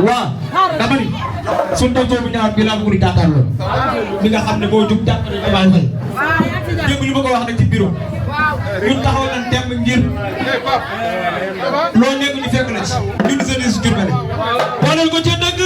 waaw dama ni suñu tonton bu ñaar bi laa bëgg di jàkkaarloo mi nga xam ne moo jug jàppale Diomaye Faye dégg li ma ko wax nag ci bureau ñun taxaw nañ temb ngir loo nekk ñu fekk na ci ñun jeunesse Diourbel booleel ko ci dëgg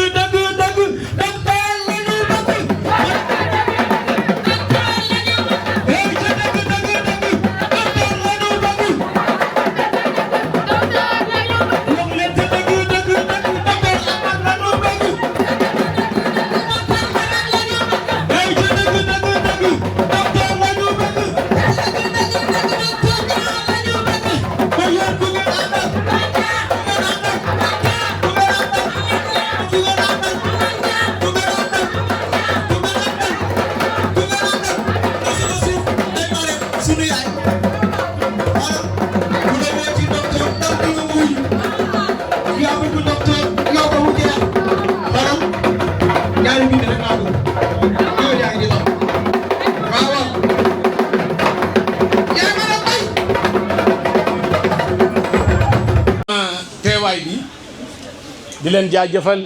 di leen jaajëfal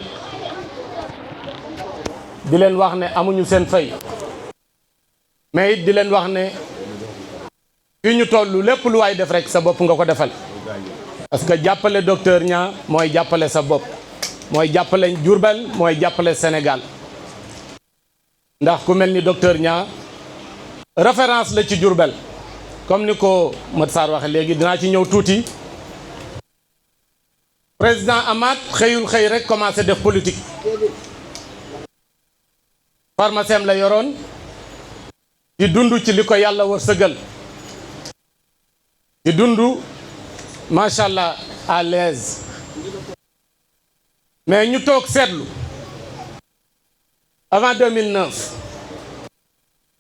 di leen wax ne amuñu seen fay mais it di leen wax ne fi ñu toll lépp lu waay def rek sa bopp nga ko defal parce que jàppale docteur Niang mooy jàppale sa bopp mooy jàppale Diourbel mooy jàppale Sénégal ndax ku mel ni docteur Niang référence la ci Diourbel comme ni ko Mat Sarr waxe léegi dinaa ci ñëw tuuti. président Amath xëyul xëy rek commencé def politique pharmacien la yoroon di dund ci li ko yàlla wërsëgal di dund macha allah à l'aise mais ñu toog seetlu avant 2009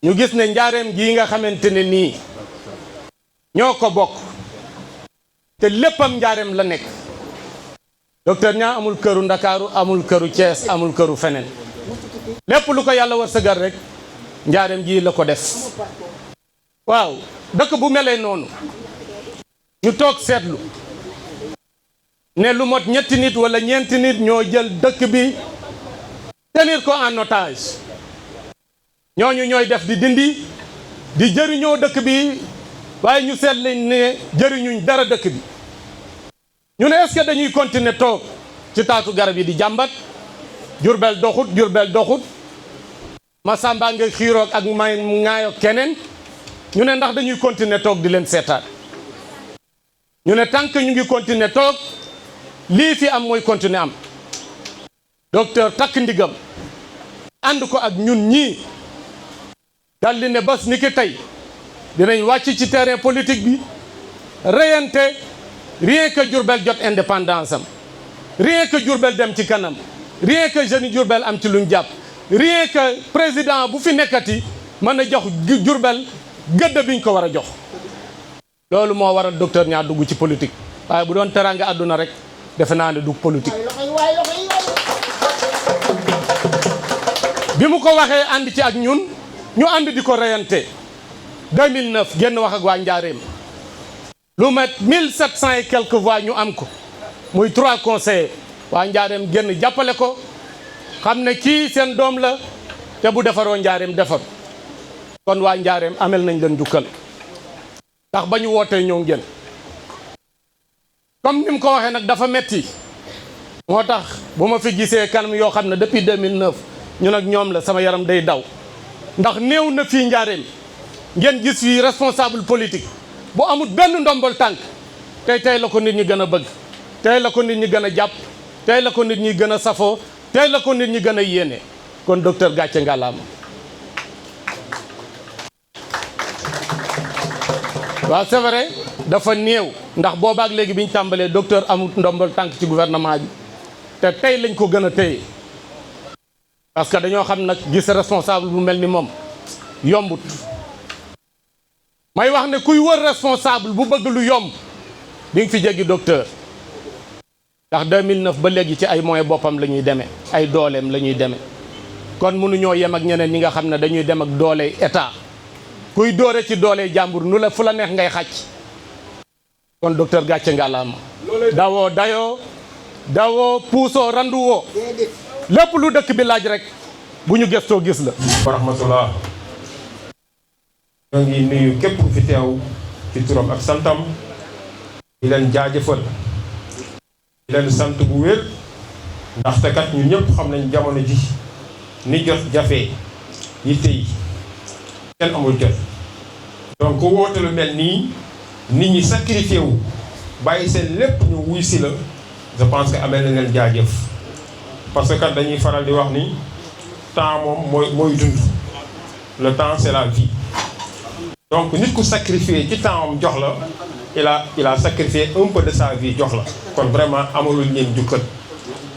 ñu gis ne njaareem gii nga xamante ne nii ñoo ko bokk te léppam njaareem la nekk. docteur Niang amul këru Ndakaaru amul këru Thiès amul këru feneen lépp lu ko yàlla wërsëgal rek njaareem ji la ko def waaw dëkk bu melee noonu ñu toog seetlu ne lu mot ñetti nit wala ñeenti nit ñoo jël dëkk bi tenir ko en otage ñooñu ñooy def di dindi di jëriñoo dëkk bi waaye ñu seet lañ ne jëriñuñ dara dëkk bi ñu ne est-ce que dañuy continuer toog ci taatu garab yi di jàmbat Diourbel doxut Massamba nga xiiroog ak may ŋaayoog keneen ñu ne ndax dañuy continuer toog di leen seetaan ñu ne tant que ñu ngi continuer toog lii fi am mooy continuer am docteur takk ndigam ànd ko ak ñun ñii daldi ne bés ni ki tey dinañ wàcc ci terrain politique bi reyante rien que Diourbel jot indépendance am rien que Diourbel dem ci kanam rien que jeune Diourbel am ci luñ jàpp rien que président bu fi nekkati mën a jox Diourbel gëdd biñ ko war a jox loolu moo waral docteur Niang dugg ci politique waaye bu doon teraanga àdduna rek defe naa ne dugg politique bi mu ko waxee ànd ci ak ñun ñu ànd di ko reyante 2009 génn wax ak waa Njaareem lu mat 1700 et quelques voix ñu am ko muy 3 conseillers waa Njaareem génn jàppale ko xam ne kii seen doom la te bu defaroo Njaareem defar kon waa Njaareem amel nañ leen jukkal ndax ba ñu wootee ñëw ngeen comme ni mu ko waxee nag dafa metti moo tax bu ma fi gisee kanam yoo xam ne depuis 2009 ñun ak ñoom la sama yaram day daw ndax néew na fii Njaareem ngeen gis fii responsable politique bu amul benn ndombol tànk tey la ko nit ñi gën a bëgg tey la ko nit ñi gën a jàpp tey la ko nit ñi gën a safoo tey la ko nit ñi gën a yéene kon docteur gàcce ngalaama waaw c'est vrai dafa néew ndax boobaak léegi bi ñu tàmbalee docteur amul ndombol tànk ci gouvernement bi te tey lañ ko gën a téye parce que dañoo xam nag gis responsable bu mel ni moom yombut may wax ne kuy wër responsable bu bëgg lu yomb di nga fi jéggi docteur ndax 2009 ba léegi ci ay moyens boppam la ñuy demee ay dooleem la ñuy demee kon mënuñoo yem ak ñeneen ñi nga xam ne dañuy dem ak doole état kuy dóore ci doole jàmbur nu la fu la neex ngay xàcc kon docteur gàcce ngalaama dawoo dayoo dawoo puusoo randuwoo lépp lu dëkk bi laaj rek bu ñu gëstoo gis la. wa rahmatullah ñoo ngi nuyu képp ku fi teew ci turam ak santam di leen jaajëfal di leen sant bu wér ndaxte kat ñu ñëpp xam nañ jamono ji ni jot jafe yitte yi kenn amul jot donc woote lu mel nii nit ñi sacrifié wu bàyyi seen lépp ñu wuy si la je pense que amee na leen jaajëf parce que kat dañuy faral di wax ni temps moom mooy dund le temps c'est la vie donc nit ku sacrifié ci temps am jox la il a sacrifié un peu de sa vie jox la kon vraiment amalul ñeen jukkat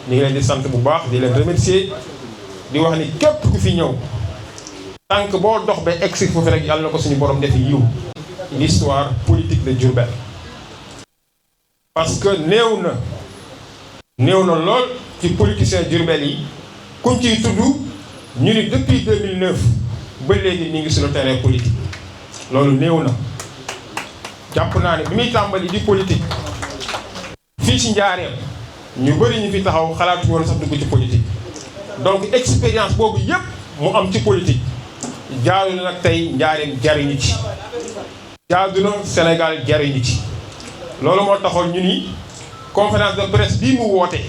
ñu ngi leen di sant bu baax di leen remercier di wax ni képp ku fi ñëw tant que boo dox ba egsi foofu rek yàlla na ko suñu borom def yiw l'histoire politique de Diourbel parce que néew na lool ci politiciens Diourbel yi kuñ ciy tudd ñu ni depuis 2009 ba léegi ñu ngi sur le terrain politique loolu néew na jàpp naa ne bi muy tàmbali di politique fii ci Njaareem ñu bëri ñu fi taxaw xalaatu woon sax dugg ci politique donc expérience boobu yépp mu am ci politique jaadu na nag tey Njaareem jariñu ci jaadu na Sénégal jariñu ci loolu moo taxoon ñu ni conférence de presse bii mu woote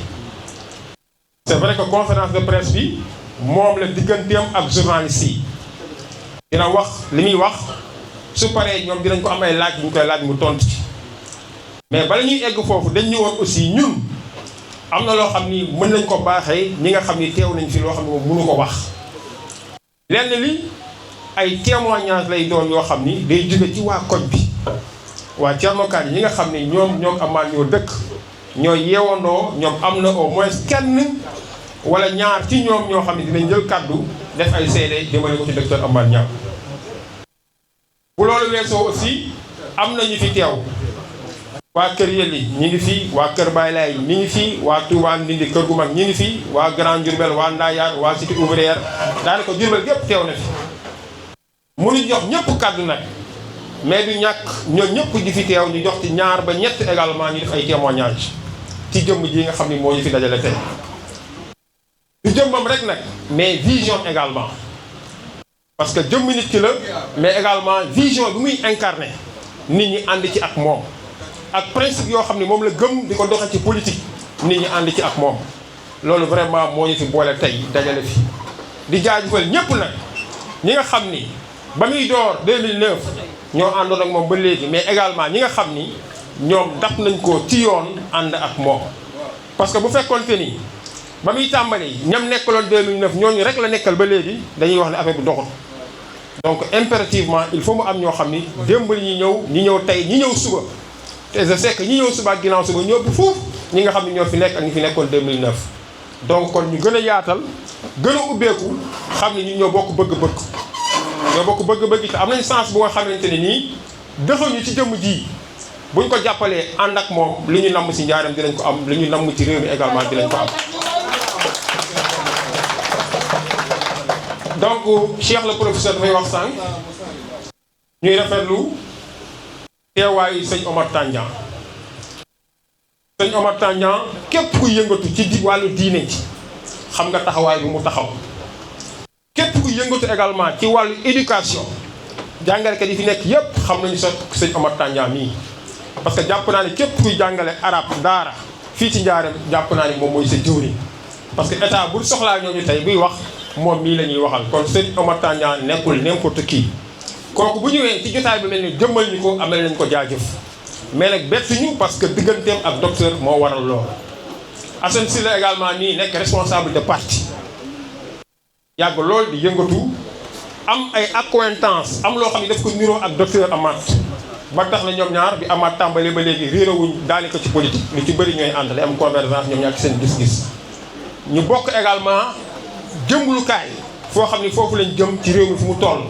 c'est vrai que conférence de presse bi moom la digganteem ak journaliste yi dina wax li muy wax su paree ñoom dinañ ko am ay laaj bu ñu koy laaj mu tontu ci mais bala ñuy egg foofu dañ ñu woon aussi ñun am na loo xam ni mën nañ ko baaxee ñi nga xam ni teew nañ fi loo xam ni moom mënu ko wax lenn li ay témoignage lay doon yoo xam ni day jóge ci waa koñ bi waa Thierno Kane yi nga xam ni ñoom amaan ñoo dëkk ñoo yeewandoo ñoom am na au moins kenn wala ñaar ci ñoom ñoo xam ne dinañ jël kàddu def ay seede jëmale ko ci docteur Amath Niang bu loolu weesoo aussi am na ñu fi teew waa kër Yelli ñi ngi fi waa kër Baye Laye ñi ngi fi waa Touba Ndindi kër gu mag ñi ngi fi waa Grand Diourbel waa Ndayane waa Cité Ouvrière daanaka Diourbel gépp teew na fi mënuñ jox ñëpp kàddu nag mais du ñàkk ñoo ñëpp di fi teew ñu jox ci ñaar ba ñett également ñu def ay témoignages ci jëmm ji nga xam ni moo ñu fi dajale tey du jëmmam rek nag mais vision également parce que jëmm nit ki la mais également vision bi muy incarné nit ñi ànd ci ak moom ak principe yoo xam ni moom la gëm di ko doxal ci politique nit ñi ànd ci ak moom loolu vraiment moo ñu fi boole tey dajale fi di jaajëfal ñëpp nag ñi nga xam ni ba muy door 2009 ñoo àndoon ak moom ba léegi mais également ñi nga xam ni ñoom daf nañ ko ci yoon ànd ak moom parce que bu fekkoonte ni ba muy tàmbali ñam nekkaloon 2009 ñooñu rek la nekkal ba léegi dañuy wax ne affaire bi doxul donc impérativement il faut mu am ñoo xam ni démb ñi ñëw tey ñi ñëw suba te je sais que ñi ñëw suba ak ginnaaw suba ñoo ëpp foofu ñi nga xam ne ñoo fi nekk ak ñi fi nekkoon 2009 donc kon ñu gën a yaatal gën a ubbeeku xam ni ñu ñoo bokk bëgg-bëgg te am nañ sens bu nga xamante ne nii dëxuñu ci jëmm ji buñ ko jàppalee ànd ak moom li ñu namm si Njaareem dinañ ko am li ñu namm ci réew mi également dinañ ko am donc Cheikh le professeur dafay wax sànq ñuy rafetlu teewaayu sëñ Omar Tandian sëñ Omar Tandian képp ku yëngatu ci wàllu diine ci xam nga taxawaay bi mu taxaw képp ku yëngatu également ci wàllu éducation jàngalekat yi fi nekk yépp xam nañu sa sëñ Omar Tandian mii parce que jàpp naa ne képp kuy jàngale arab daara fii ci Njaareem jàpp naa ne moom mooy sa jëwriñ parce que état bu soxlaa ñooñu tey buy wax moom mii la ñuy waxal kon sëñ Omar Tandian nekkul n'importe qui kooku bu ñëwee ci jotaay bi mel ni jëmmal ñu ko amel nañ ko jaajëf mais nag bettuñu parce que digganteem ak docteur moo waral lool Assane Sylla également nii nekk responsable de parti yàgg lool di yëngatu am ay accointance am loo xam ne daf ko niroo ak docteur Amath ba tax na ñoom ñaar bi Amath tàmbalee ba léegi réerawuñ daanaka ci politique lu ci bëri ñooy ànd day am convergence ñoom ñaar ci seen gis-gis ñu bokk également jëmblukaay foo xam ni foofu lañ jëm ci réew mi fu mu toll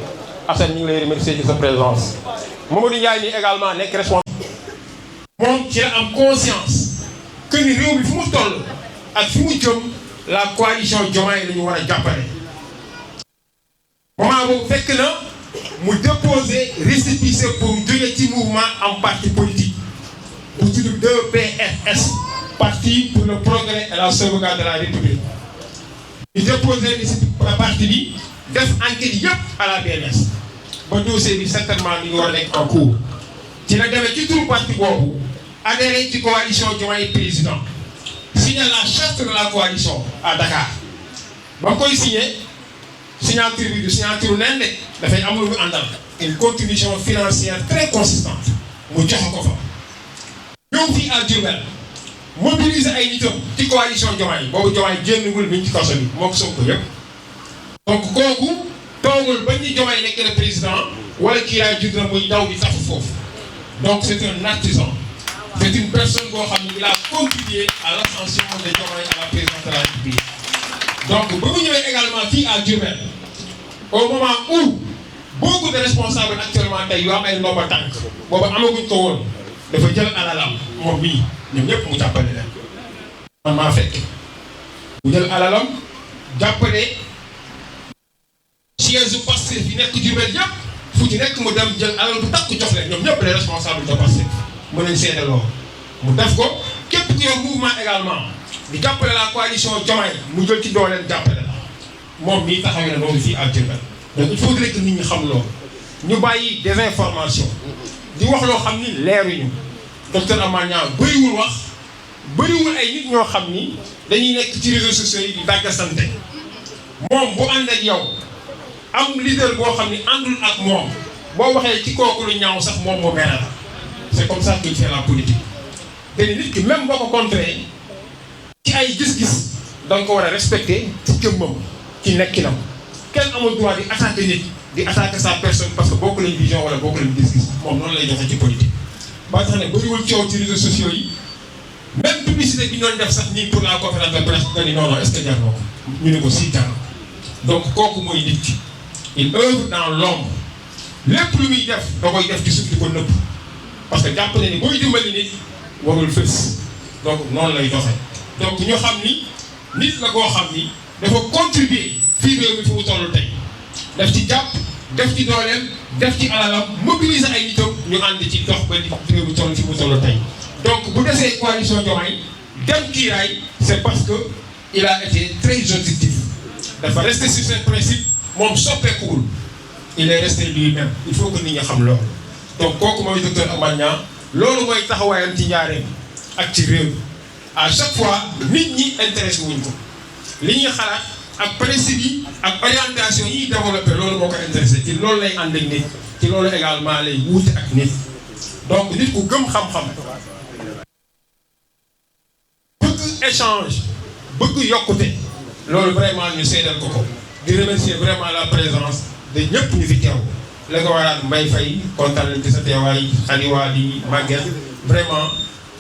Assane ñu ngi lay remercier ci sa présence Mamadou Ndiaye nii également nekk responsable moom ci la am conscience que ni réew mi fu mu toll ak fi mu jëm la coalition Diomaye la ñu war a jàppale moment boobu fekk na mu déposer récépissé pour jóge ci mouvement am parti politique bu tudd 2PFS parti pour le progrès et la sauvegarde de la République. ñu déposé ni si parti bi def enquête yëpp à la BNS ba dossier bi certainement mi ngi war a nekk en cours ci la demee ci turu parti boobu adhéré ci coalition Diomaye président signé la charte de la coalition à Dakar ba koy signé signature bi du signature nen de dafay am lu mu àndal une contribution financière très consistante mu jox ko fa ñëw fii à Diourbel mobiliser ay nitam ci coalition Diomaye boobu Diomaye génnagul mi ngi ci kaso bi moo ko Sonko yëpp donc kooku toogul ba ñu Diomaye nekk le président wala kii laay judd na muy daw di tafu foofu donc c'est un artisan c'est une personne boo xam ne il a contribué à l'ascension de Diomaye à la présidence de la République donc ba mu ñëwee également fii à Diourbel au moment où beaucoup de responsables actuellement tey yu am ay ndomba tànk boobu amaguñ ko woon dafa jël alalam moom bii ñoom ñëpp mu jàppale leen man maa fekk mu jël alalam jàppale siège Pastef yi nekk Diourbel yëpp fu ci nekk mu dem jël alal bu takk jox leen ñoom ñëpp les responsables de Pastef mën nañ seede loolu mu def ko képp ku yor mouvement également di jàppale la coalition Diomaye mu jël ci dooleem jàppale la moom mii taxawee na loolu fii à Diourbel donc il faudrait que nit ñi xam loolu ñu bàyyi des informations di wax loo xam ni leeruñu docteur Amath Niang bëriwul wax bëriwul ay nit ñoo xam ni dañuy nekk ci réseaux sociaux yi di dàggasante moom bu ànd ak yow am leader boo xam ni àndul ak moom boo waxee ci kooku lu ñaaw sax moom moo mere la c'est comme ça qu'il fait la politique te nit ki même boo ko contré ci ay gis-gis da nga ko war a respecter ci jëmmam ci nekkinam kenn amul droit di attaquer nit di attaquer sa personne parce que bokk lañ vision wala bokk lañ gis-gis moom noonu lay joxe ci politique. ba tax ne bëriwul coow ci réseaux sociaux yi même publicité bi ñu doon def sax nii pour la conférence de presse nga ni non non est-ce que jar na ko ñu ne ko si jar donc kooku mooy nit ki il œuvre dans l'ombre lépp lu muy def da koy def ci suuf di ko nëbb parce que jàpp na ni booy dimbali nit warul fës donc noonu lay doxee donc ñu xam ni nit la koo xam ni dafa contribuer fii réew mi fi mu toll tey def ci jàpp def ci dooleem def ci alalam mobiliser ay nitam ñu ànd ci dox ba réew mi toll fi mu toll tey donc bu desee coalition Diomaye dem kiiraay c'est parce que il a été très objectif dafa rester sur ses principes moom soppeekuwul il est resté lui-même il faut que nit ñi xam loolu donc kooku mooy docteur Amath Niang loolu mooy taxawaayam ci njaareem ak ci réew à chaque fois nit ñi intéressé wuñ ko li ñuy xalaat ak principe yi ak orientation yi développé loolu moo ko intéressé ci loolu lay ànd ak nit ci loolu également lay wuute ak nit donc nit ku gëm xam-xam bëgg échange bëgg yokkute loolu vraiment ñu seedal ko ko di remercier vraiment la présence de ñëpp ñu fi teew la ko waraat Mbaye Faye kontaan nañ ci sa teewaay xaliwaa di Maguette vraiment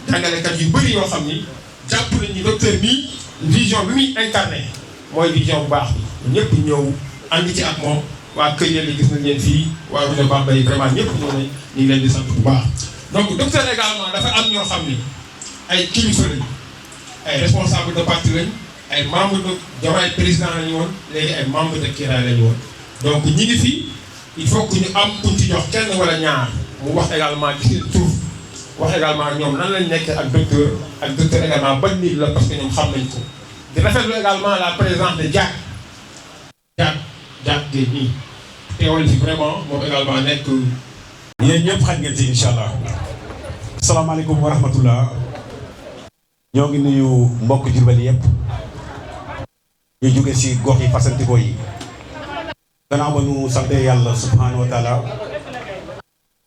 jàngalekat yu bëri yoo xam ni jàpp nañ ni docteur bi vision bi muy incarné mooy vision bu baax bi ñëpp ñëw ànd ci ak moom waa kër yéen gis nañ leen fii waa Roune Bambey vraiment ñëpp ñëw nañ ñu ngi leen di sant bu baax donc docteur également dafa am ñoo xam ni ay kilifa lañ ay responsable de parti lañ ay membre de Diomaye président lañu woon léegi ay membre de Kiraay lañu woon donc ñi ngi fi il faut que ñu am kuñ ci jox kenn wala ñaar mu wax également ci seen tur wax également ñoom nan lañ nekk ak docteur également ban nit la parce que ñoom xam nañ ko di rafetlu également la présence de Diack Guèye nii teewal fi vraiment moom également nekk. yéen ñëpp xaj ngeen ci incha allah. asalaamaaleykum wa rahmatullah. ñoo ngi nuyu mbokk Diourbel yëpp. ñu jóge ci gox yi fasantikoo yi. gannaaw ba ñu sante yàlla subhanahu wa taala.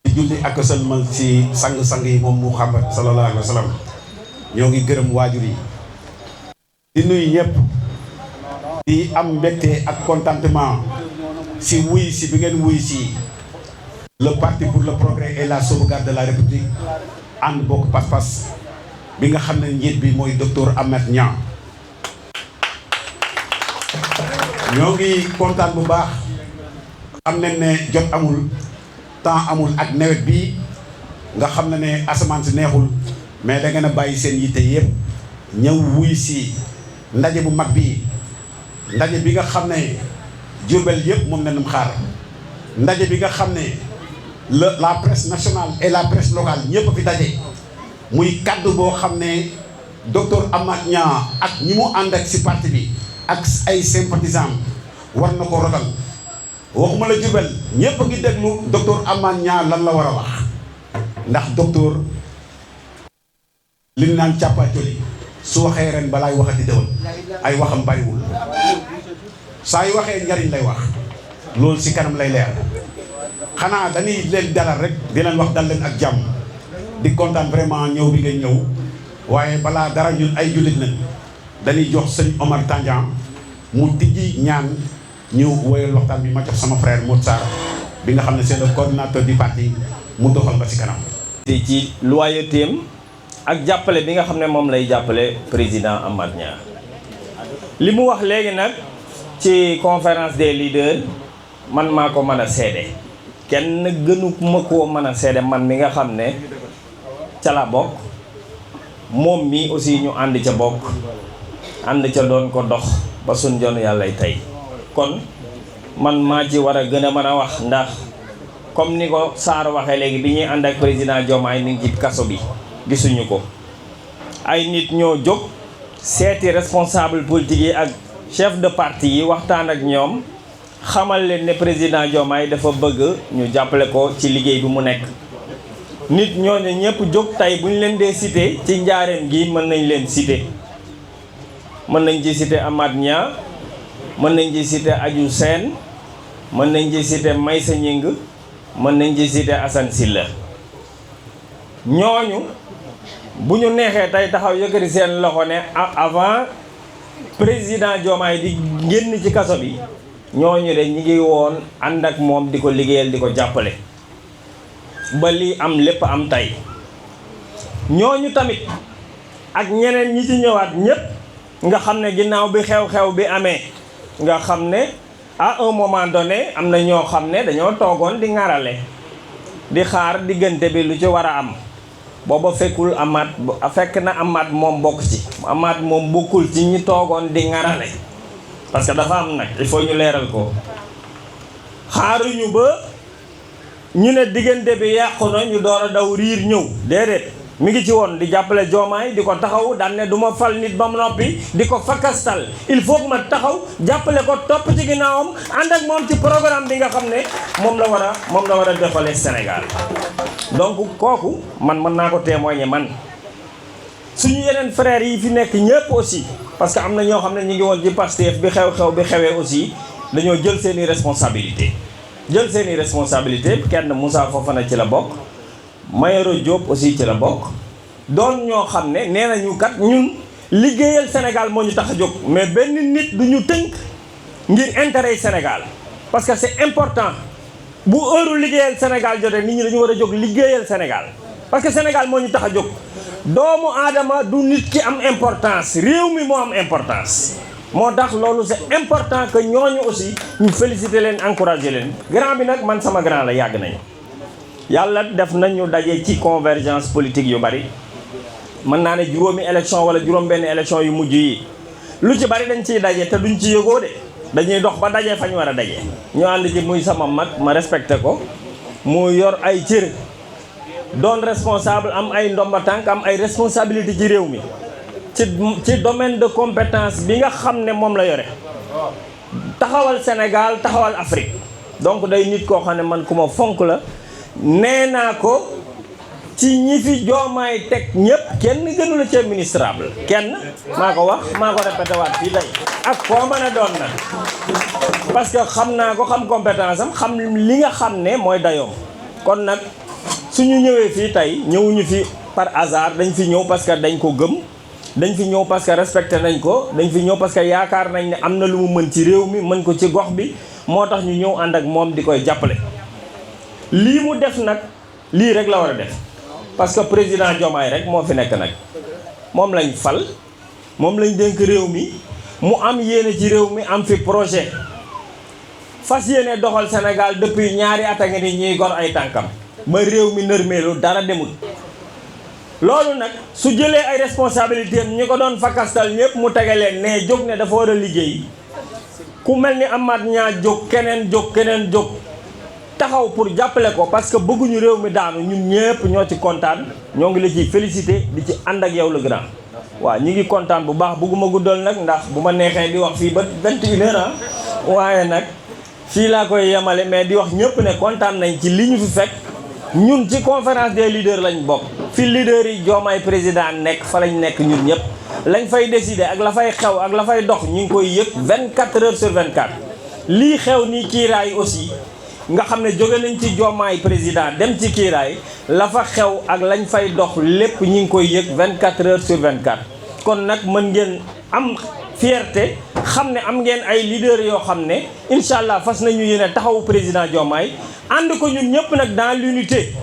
di julli ak sëlmal ci sang-sang yi moom Muhammad sallallahu alayhi wa sallam. ñoo ngi gërëm waajur yi. di nuyu ñëpp. di am mbégte ak contentement si wuy si bi ngeen wuy si le parti pour le progrès et la sauvegarde de la république ànd bokk pas-pas bi nga xam ne njiit bi mooy docteur Amath Niang ñoo ngi kontaan bu baax xam nañ ne jot amul temps amul ak nawet bi nga xam ne ne asamaan si neexul mais da ngeen a bàyyi seen yitte yëpp ñëw wuy si ndaje bu mag bi ndaje bi nga xam ne Diourbel yëpp moom nañu xaar ndaje bi nga xam ne la presse nationale et la presse locale ñëpp fi daje muy kaddu boo xam ne docteur Amath Niang ak ñi mu ànd ak si parti bi ak ay sympathisants war na ko rotal waxuma la Diourbel ñépp a ngi déglu docteur Amath Niang lan la war a wax ndax docteur li naan càppaacoli su waxee ren balaay waxati déwén ay waxam bariwul saa yu waxee njariñ lay wax loolu si kanam lay leer xanaa dañuy leen dalal rek di leen wax dal leen ak jàmm di kontaan vraiment ñëw bi ngeen ñëw waaye balaa dara ñun ay jullit nañ dañuy jox sëñ Omar Tandian mu tijji ñaan ñu woyal waxtaan bi ma jox sama frère Modou Sarr bi nga xam ne c'est le coordinateur du parti mu doxal ba si kanam. ci loyautéem ak jàppale bi nga xam ne moom lay jàppale président Amath Niang li mu wax léegi nag ci conférence des leaders man maa ko mën a seede kenn gënu ma koo mën a seede man mi nga xam ne ca la bokk moom mi aussi ñu ànd ca bokk ànd ca doon ko dox ba suñ jon yàllay tey kon man maa ci war a gën a mën a wax ndax comme ni ko Sarr waxee léegi bi ñuy ànd ak président Diomaye mi ngi ci kaso bi gisuñu ko ay nit ñoo jóg seeti responsable politique yi ak chef de parti yi waxtaan ak ñoom xamal leen ne président Diomaye dafa bëgg ñu jàppale ko ci liggéey bi mu nekk nit ñooñu ñëpp jóg tey bu ñu leen dee cité ci njaareem gi mën nañ leen cité mën nañ ci cité Amath Niang mën nañ ci cité Adiou Sène mën nañ ci cité Maysa Ñing mën nañ ci cité Assane Sylla ñooñu bu ñu neexee tey taxaw yëkkati seen loxo ne avant président Diomaye di génn ci kaso bi ñooñu de ñi ngi woon ànd ak moom di ko liggéeyal di ko jàppale ba lii am lépp am tey ñooñu tamit ak ñeneen ñi ci ñëwaat ñépp nga xam ne ginnaaw bi xew-xew bi amee nga xam ne à un moment donné am na ñoo xam ne dañoo toogoon di ŋarale di xaar diggante bi lu ci war a am booba fekkul Amath fekk na Amath moom bokk ci Amath moom bokkul ci ñi toogoon di ŋarale parce que dafa am nag il faut ñu leeral ko xaaruñu ba ñu ne diggante bi yàqu na ñu door a daw riir ñëw déedéet mi ngi ci woon di jàppale Diomaye di ko taxaw daan ne du ma fal nit ba mu noppi di ko fakastal il faut que ma taxaw jàppale ko topp ci ginnaawam ànd ak moom ci programme bi nga xam ne moom la war a defale Sénégal donc kooku man mën naa ko témoigner man suñu yeneen frères yi fi nekk ñëpp aussi parce que am na ñoo xam ne ñu ngi woon ci Pastef bi xew-xew bi xewee aussi dañoo jël seeni responsabilité kenn Moussa Fofana ci la bokk Mayoro Diop aussi ci la bokk doon ñoo xam ne nee nañu kat ñun liggéeyal Sénégal moo ñu tax a jóg mais benn nit du ñu tënk ngir intérêt Sénégal parce que c'est important bu heure liggéeyal Sénégal jotee nit ñi dañu war a jóg liggéeyal Sénégal parce que Sénégal moo ñu tax a jóg doomu aadama du nit ki am importance réew mi moo am importance moo tax loolu c'est important que ñooñu aussi ñu féliciter leen encourager leen grand bi nag man sama grand la yàgg nañu yàlla def nañu daje ci convergence politique yu bari mën naa ne juróomi élection wala juróom benn élection yu mujj yi lu ci bari dañ ciy daje te duñ ci yëgoo de dañuy dox ba daje fa ñu war a daje ñu ànd ci muy sama mag ma respecté ko mu yor ay cër doon responsable am ay ndomba tànk am ay responsabilité ci réew mi ci domaine de compétence bi nga xam ne moom la yore taxawal Sénégal taxawal Afrique donc day nit koo xam ne man ku ma fonk la nee naa ko ci ñi fi Diomaye teg ñëpp kenn gënu la ci ministrable kenn maa ko wax maa ko répété waat fii tey ak koo mën a doon nag parce que xam naa ko xam compétence am xam li nga xam ne mooy dayoom kon nag suñu ñëwee fii tey ñëwuñu fi par hasard dañ fi ñëw parce que dañ ko gëm dañ fi ñëw parce que respecté nañ ko dañ fi ñëw parce que yaakaar nañ ne am na lu mu mën ci réew mi mën ko ci gox bi moo tax ñu ñëw ànd ak moom di koy jàppale lii mu def nag lii rek la war a def parce que président Diomaye rek moo fi nekk nag moom lañ fal moom lañ dénk réew mi mu am yéene ci réew mi am fi projet fas yéene doxal Sénégal depuis ñaari at a ngi ni ñuy gor ay tànkam ba réew mi nërmeelu dara demul loolu nag su jëlee ay responsabilités ñi ko doon fakastal ñëpp mu tege leen ne jóg ne dafa war a liggéey ku mel ni Amath Niang jóg keneen jóg taxaw pour jàppale ko parce que bëgguñu réew mi daanu ñun ñëpp ñoo ci kontaan ñoo ngi la ciy félicité di ci ànd ak yow le grand waaw ñi ngi kontaan bu baax bëgguma guddal nag ndax bu ma neexee di wax fii ba 21h waaye nag fii laa koy yemale mais di wax ñëpp ne kontaan nañ ci li ñu fi fekk ñun ci conférence des leaders lañ bokk fi leaders yi Diomaye président nekk fa lañ nekk ñun ñëpp lañ fay décider ak la fay xew ak la fay dox ñu ngi koy yëg 24h/24 lii xew nii kiiraay aussi nga xam ne jóge nañ ci Diomaye président dem ci kiiraay la fa xew ak lañ fay dox lépp ñu ngi koy yëg 24h/24 kon nag mën ngeen am fierté xam ne am ngeen ay leader yoo xam ne incha allah fas nañu yéene taxawu président Diomaye ànd ko ñun ñëpp nag dans l'unité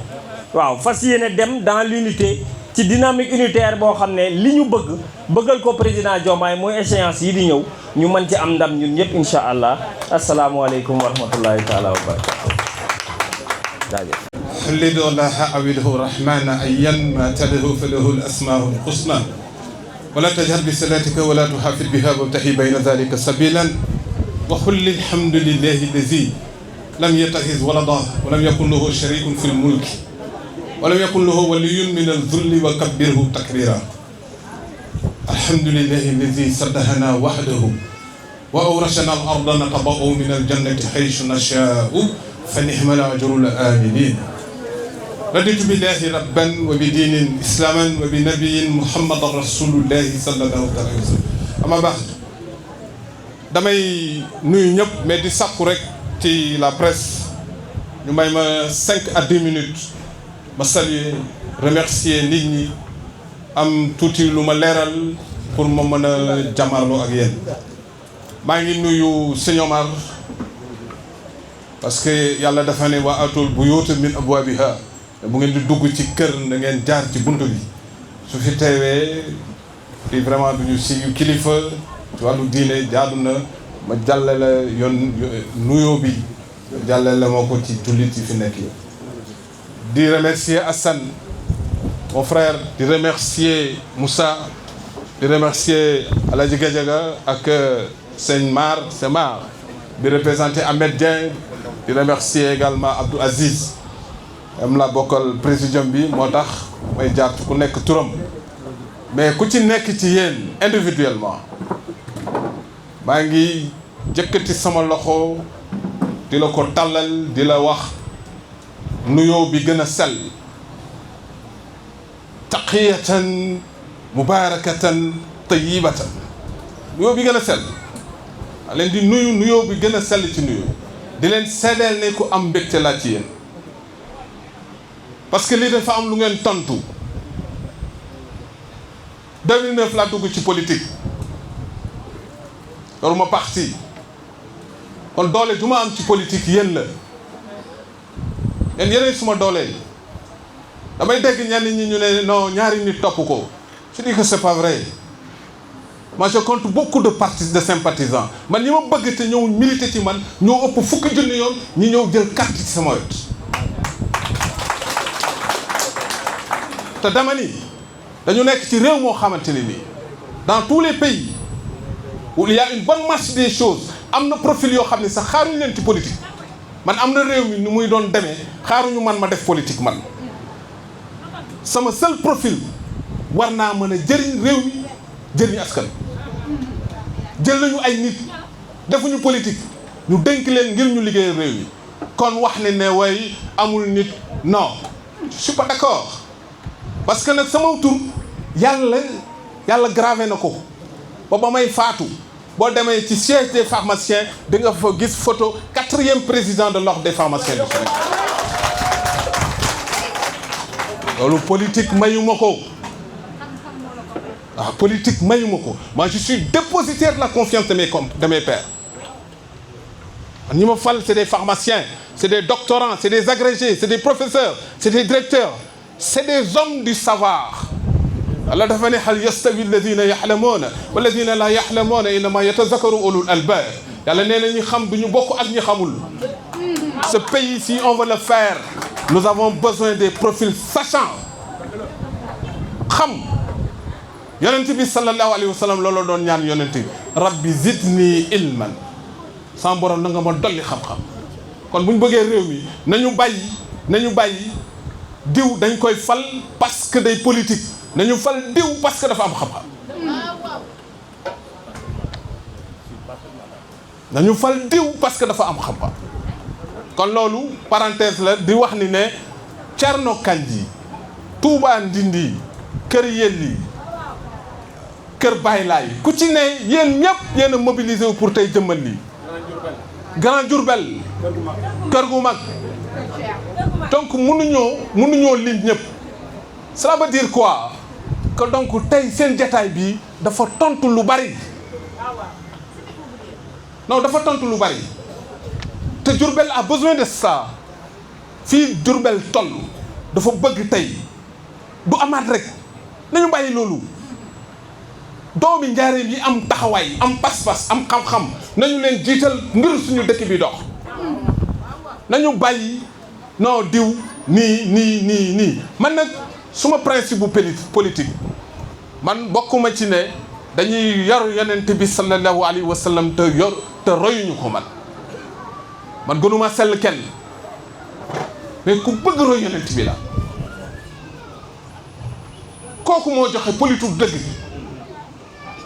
waaw fas yéene dem dans l'unité ci dynamique unitaire boo xam ne li ñu bëggal ko président Diomaye mooy échéance yi di ñëw ñu mën ci am ndam ñun ñëpp incha allah asalaamualeykum wa rahmatullahi taala wa barakatu jaajëf xallidu allaha awilahu rahmana ayyan ma tadahu falahu al asmahu al husna ولا تجهر بصلاتك ولا تحافظ بها وابتغي بين ذلك سبيلا وقل الحمد لله الذي لم يتخذ ولدا ولم يكن له شريك في الملك ولم يكن له ولي من الذل وكبره تكبيرا الحمد لله الذي سدهنا وحده وأورثنا الأرض نتبوأ من الجنة حيث نشاء فنعم الأجر الآمنين رضيت بالله ربا وبدين إسلاما وبنبي محمد رسول الله صلى الله عليه وسلم أما بعد damay nuyu ñëpp mais di sàkku rek ci la presse ñu may ma 5 à 10 minutes ma saluer remercier nit ñi am tuuti lu ma leeral pour ma mën a jàmmarloo ak yéen maa ngi nuyu Sëñ Omar parce que yàlla dafa ne wa atul buyuuta min abwaabiha bu ngeen di dugg ci kër na ngeen jaar ci buntu bi su fi teewee di vraiment duñu si kilifa ci wàllu diine jaadu na ma jàllale yoon nuyoo bi jàllale moo ko ci jullit yi fi nekk yi di remercier Assane mon frère di remercier Moussa di remercier Aladji Gadiaga ak Sëñ Mar di représenter Ahmed Dieng di remercier également Abdou Aziz am la bokkal présidium bi moo tax may jaar ku nekk turam mais ku ci nekk ci yéen individuellement maa ngi jëkkati sama loxo di la ko tàllal di la wax nuyoo bi gën a sell taqiyatan mubarakatan tayyibatan nuyoo bi gën a sell a leen di nuyoo bi gën a sell ci nuyoo di leen seedeel ne ku am mbégte laa ci yéen parce que lii dafa am lu ngeen tontu 2009 laa dugg ci politique yoruma parti kon doole du ma am ci politique yéen la yéen yeneen suma doole damay dégg ñenn ñi ñu ne non ñaari nit topp ko je dis que c'est pas vrai moi je compte beaucoup de partis de sympathisants man ñi ma bëgg te ñëw militer ci man ñoo ëpp fukki junni yoon ñi ñëw jël carte ci sama wet te dama ni dañu nekk ci réew moo xamante ne nii dans tous les pays où il y a une bonne marche des choses am na profil yoo xam ne sax xaaruñu leen ci politique man am na réew mi ni muy doon demee xaaruñu man ma def politique man sama seul profil war naa mën a jëriñ réew mi jëriñ askan jël nañu ay nit defuñu politique ñu dénk leen ngir ñu liggéeyal réew mi kon wax ne way amul nit non je suis pas d'accord parce que nag sama tur yàlla gravé na ko ba may faatu boo demee ci siège des pharmaciens di nga fa gis photo 4e président de l'ordre des pharmaciens du Sénégal loolu politique mayuma ko waaw politique mayuma ko moi je suis dépositaire de la confiance de mes pairs ñi ma fal c'est des pharmaciens c'est des doctorants c'est des agrégés c'est des professeurs c'est des directeurs c'est des hommes du savoir Allah dafa ne hal yastawi alladhina ya'lamuna walladhina la ya'lamuna innama yatazakkaru ulul albab yàlla nee na ñi xam duñu bokk ak ñi xamul ce pays si on veut le faire nous avons besoin des profils sachants xam yonent bi sallallahu alayhi wa sallam loolu doon ñaan yonent bi rabbi zidni ilman sama borom na nga ma dolli xam-xam kon bu ñu bëggee réew mi nañu bàyyi diw dañ koy fal parce que day politique nañu fal diw parce que dafa am xam-xam nañu fal diw parce que dafa am xam-xam. kon loolu parenthèse la di wax ni ne Thierno Kandji Touba Ndindi Kër Yelli Kër Baylaay ku ci ne yéen ñëpp yéen a mobilisé wu pour tey jëmmal lii. Grand Diourbel kër gu mag donc mënuñoo lim ñëpp. cela veut dire quoi que donc tey seen jataay bi dafa tontu lu bari non dafa tontu lu bari te Diourbel a besoin de ça fii Diourbel toll dafa bëgg tey du amaat rek nañu bàyyi loolu doomi njaareem yi am taxawaay am pas-pas am xam-xam nañu leen jiital ngir suñu dëkk bi dox nañu bàyyi non diw nii man nag suma principe bu politique man bokkuma ci ne dañuy yor yonent bi sallallahu alayhi wa sallam te royuñu ko man gënuma sell kenn mais ku bëgg roy yonent bi la kooku moo joxe politique dëgg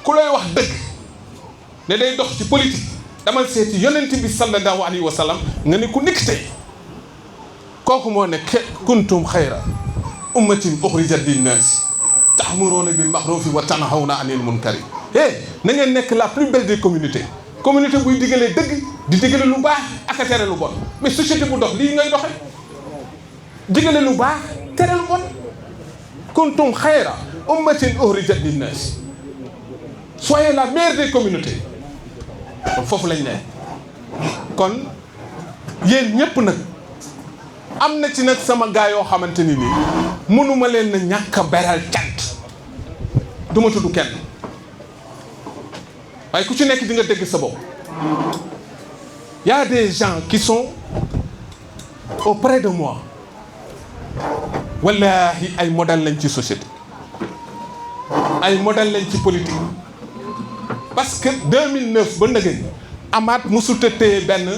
ku lay wax dëgg ne day dox ci politique dama seeti yonent bi sallallahu alayhi wa sallam nga ne ku nekk tey kooku moo ne kuntum xayra ummatin uxrijat linnaasi ta'muruuna bil ma'ruufi wa tanhawna anil munkari na ngeen nekk la plus belle des communautés buy diggalee dëgg di diggale lu baax ak a tere lu bon mais société bu dox lii ngay doxe diggale lu baax tere lu bon kuntum xayra ummatin uxrijat linnaasi soyez la meilleure des communautés kon foofu lañ ne kon yéen ñëpp nag am na ci nag sama gaa yoo xamante ni nii mënuma leen na ñàkk a beral cant du ma tudd kenn waaye ku ci nekk di nga dégg sa bopp y a des gens qui sont auprès de moi wallahi ay modèle lañ ci société ay modèle lañ ci politique parce que 2009 ba ndëgën amaat musut a téye benn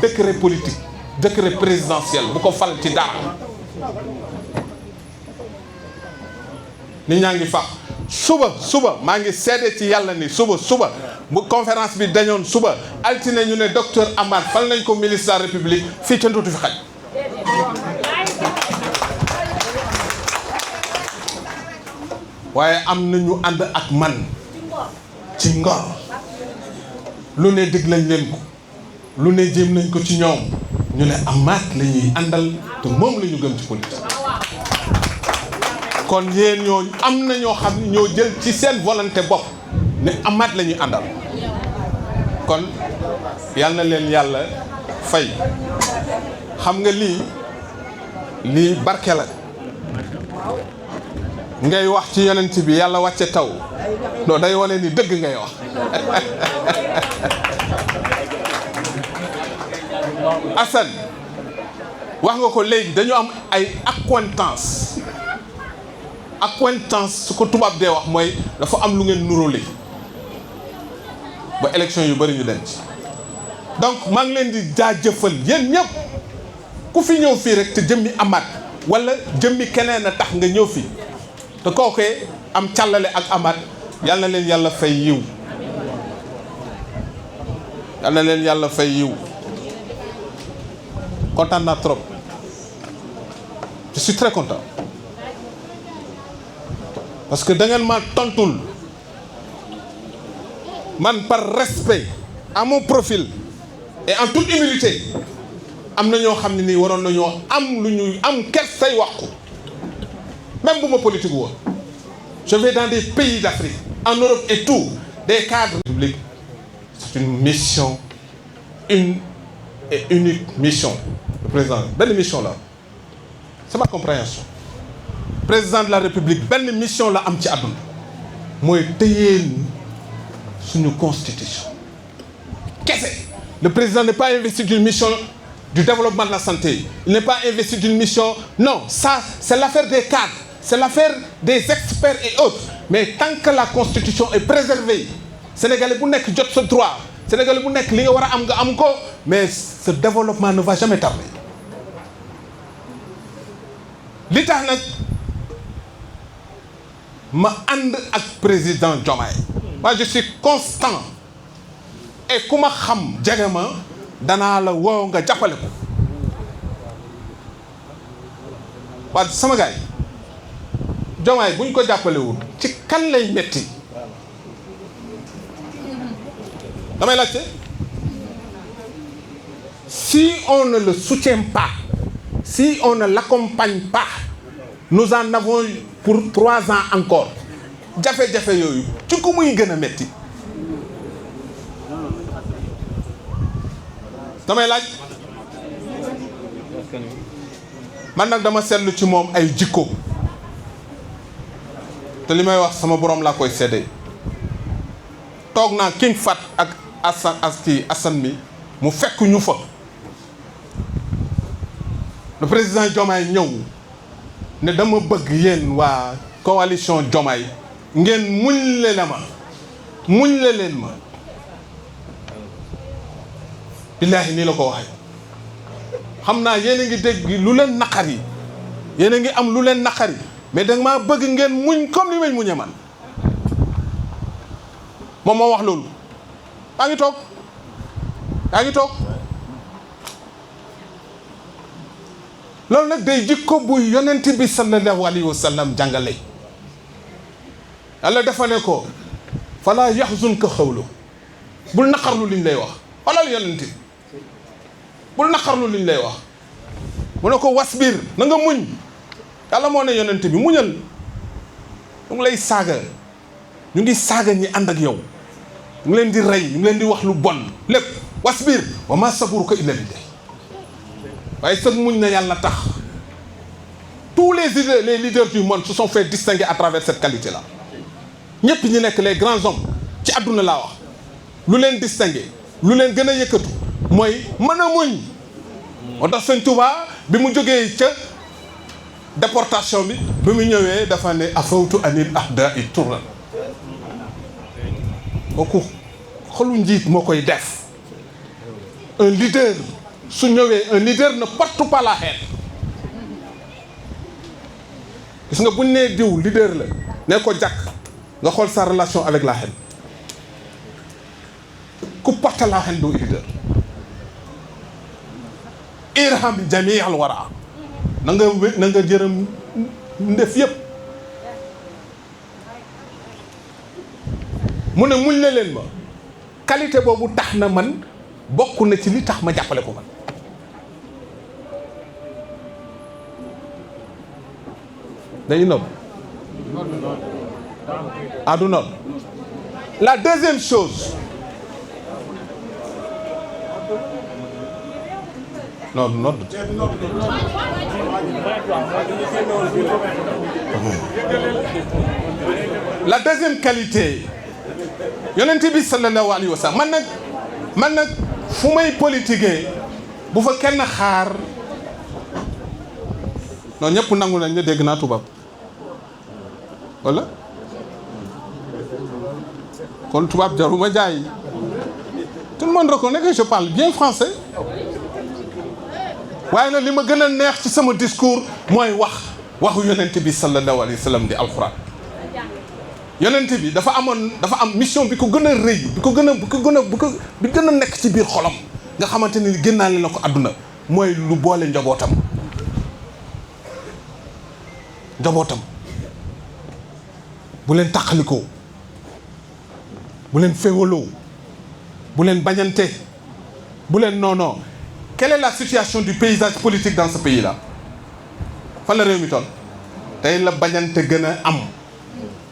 décret politique décret présidentiel bu ko fal ci dara nit ñaa ngi fax suba maa ngi seede ci yàlla ni suba bu conférence bi dañoon suba altine ñu ne docteur Amath fal nañ ko ministre de la République fii kenn dootu fi xaj waaye am nañu ànd ak man ci ngor lu ne dégg lañ leen ko lu ne jéem nañ ko ci ñoom ñu ne Amath la ñuy àndal te moom la ñu gëm ci politique kon yéen ñooñu am na ñoo xam ne ñoo jël ci seen volonté bopp ne Amath la ñuy àndal kon yal na leen yàlla fay xam nga lii barke la ngay wax ci yonent bi yàlla wàcce taw non day wane ni dëgg ngay wax Assane wax nga ko léegi dañu am ay accointance su ko tubaab dee wax mooy dafa am lu ngeen nuróole ba élection yu bëri ñu dem ci donc maa ngi leen di jaajëfal yéen ñëpp ku fi ñëw fii rek te jëmmi Amath wala jëmmi keneen a tax nga ñëw fii te kookee am càllale ak Amath yal na leen yàlla fay yiw yal na leen yàlla fay yiw kontaan naa trop je suis très content parce que da ngeen ma tontul man par respect à mon profil et en toute humilité am na ñoo xam ne nii waroon nañoo am lu ñuy am kersay wax ko même bu ma politique woon je vais dans des pays d'Afrique en Europe et tout des cadres publics c'est une mission une et unique mission le président benn mission la c'est ma compréhension président de la République benn mission la am ci àdduna mooy téyeel suñu constitution kese le président n'est pas investi d'une mission du développement de la santé il n'est pas investi d'une mission non ça c'est l'affaire des cadres c'est l'affaire des experts et autres mais tant que la constitution est préservée sénégalais bu nekk jot sa droit sénégalais bu nekk li nga war a am nga am ko mais ce développement ne va jamais tarder li tax nag ma ànd ak président Diomaye moi je suis constant et ku ma xam jege ma danaa la woo nga jàppale ko waaye sama gaay Diomaye buñ ko jàppalewul ci kan lay metti damay laajte si on ne le soutient pas si on ne l'accompagne pas nous en avons pour 3 ans encore jafe-jafe yooyu ci ku muy gën a metti damay laaj man nag dama seetlu ci moom ay jikko te li may wax sama borom laa koy seddee toog naa King Fat ak Assane mi mu fekk ñu fa le président Diomaye ñëw ne dama bëgg yéen waa coalition Diomaye ngeen muñ le leen ma billaahi nii la ko waxee xam naa yéen a ngi dégg lu leen naqari yéen a ngi am lu leen naqari mais danga maa bëgg ngeen muñ comme ni may muñe man moom moo wax loolu yaa ngi toog loolu nag day jikko bu yonent bi sallallahu alayhi wa sallam jàngale yàlla dafa ne ko falaa yaxzunka xawlu bul naqarlu liñ lay wax xoolal yonent bul naqarlu liñ lay wax mu ne ko wasbir na nga muñ yàlla moo ne yonent bi muñal ñu ngi lay saaga ñu ngi saaga ñi ànd ak yow ñu ngi leen di rey ñu ngi leen di wax lu bon lépp wasbir wa ma sabruka illa billah waaye sag muñ na yàlla tax tous les leaders du monde se sont fait distinguer à travers cette qualité là ñëpp ñi nekk les grands hommes ci àdduna laa wax lu leen distinguer lu leen gën a yëkkatu mooy mën a muñ moo tax Sëñ Touba bi mu jógee ca déportation bi mu ñëwee dafa ne afawtu anil ahda'i turran kooku xolu njiit moo koy def un leader su ñëwee un leader ne porte pas la haine gis nga buñ nee diw leader la ne ko jàkk nga xool sa relation avec la haine ku porte la haine doo leader irham jami al wara na nga jërëm ndef yëpp mu ne muñ la leen ma qualité boobu tax na man bokk na ci li tax ma jàppale ko man dañu noonu du noonu la deuxième chose non la deuxième qualité yonent bi sallallahu alayhi wa sallam man nag fu may politiquer bu fa kenn xaar non ñëpp nangu nañ ne dégg naa tubaab wala kon tubaab jaruma jaay tout le monde reconnaît que je parle bien français waaye nag li ma gën a neex ci sama discours mooy waxu yonent bi sallallahu alayhi wa sallam di alxuraan yonent bi dafa am mission bi ko gën a rëy bi gën a nekk ci biir xolam nga xamante ni génnaale na ko àdduna mooy lu boole njabootam bu leen tàqalikoo bu leen féewaloo bu leen bañante bu leen noonoo quelle est la situation du paysage politique dans ce pays là fan la réew mi toll tey la bañante gën a am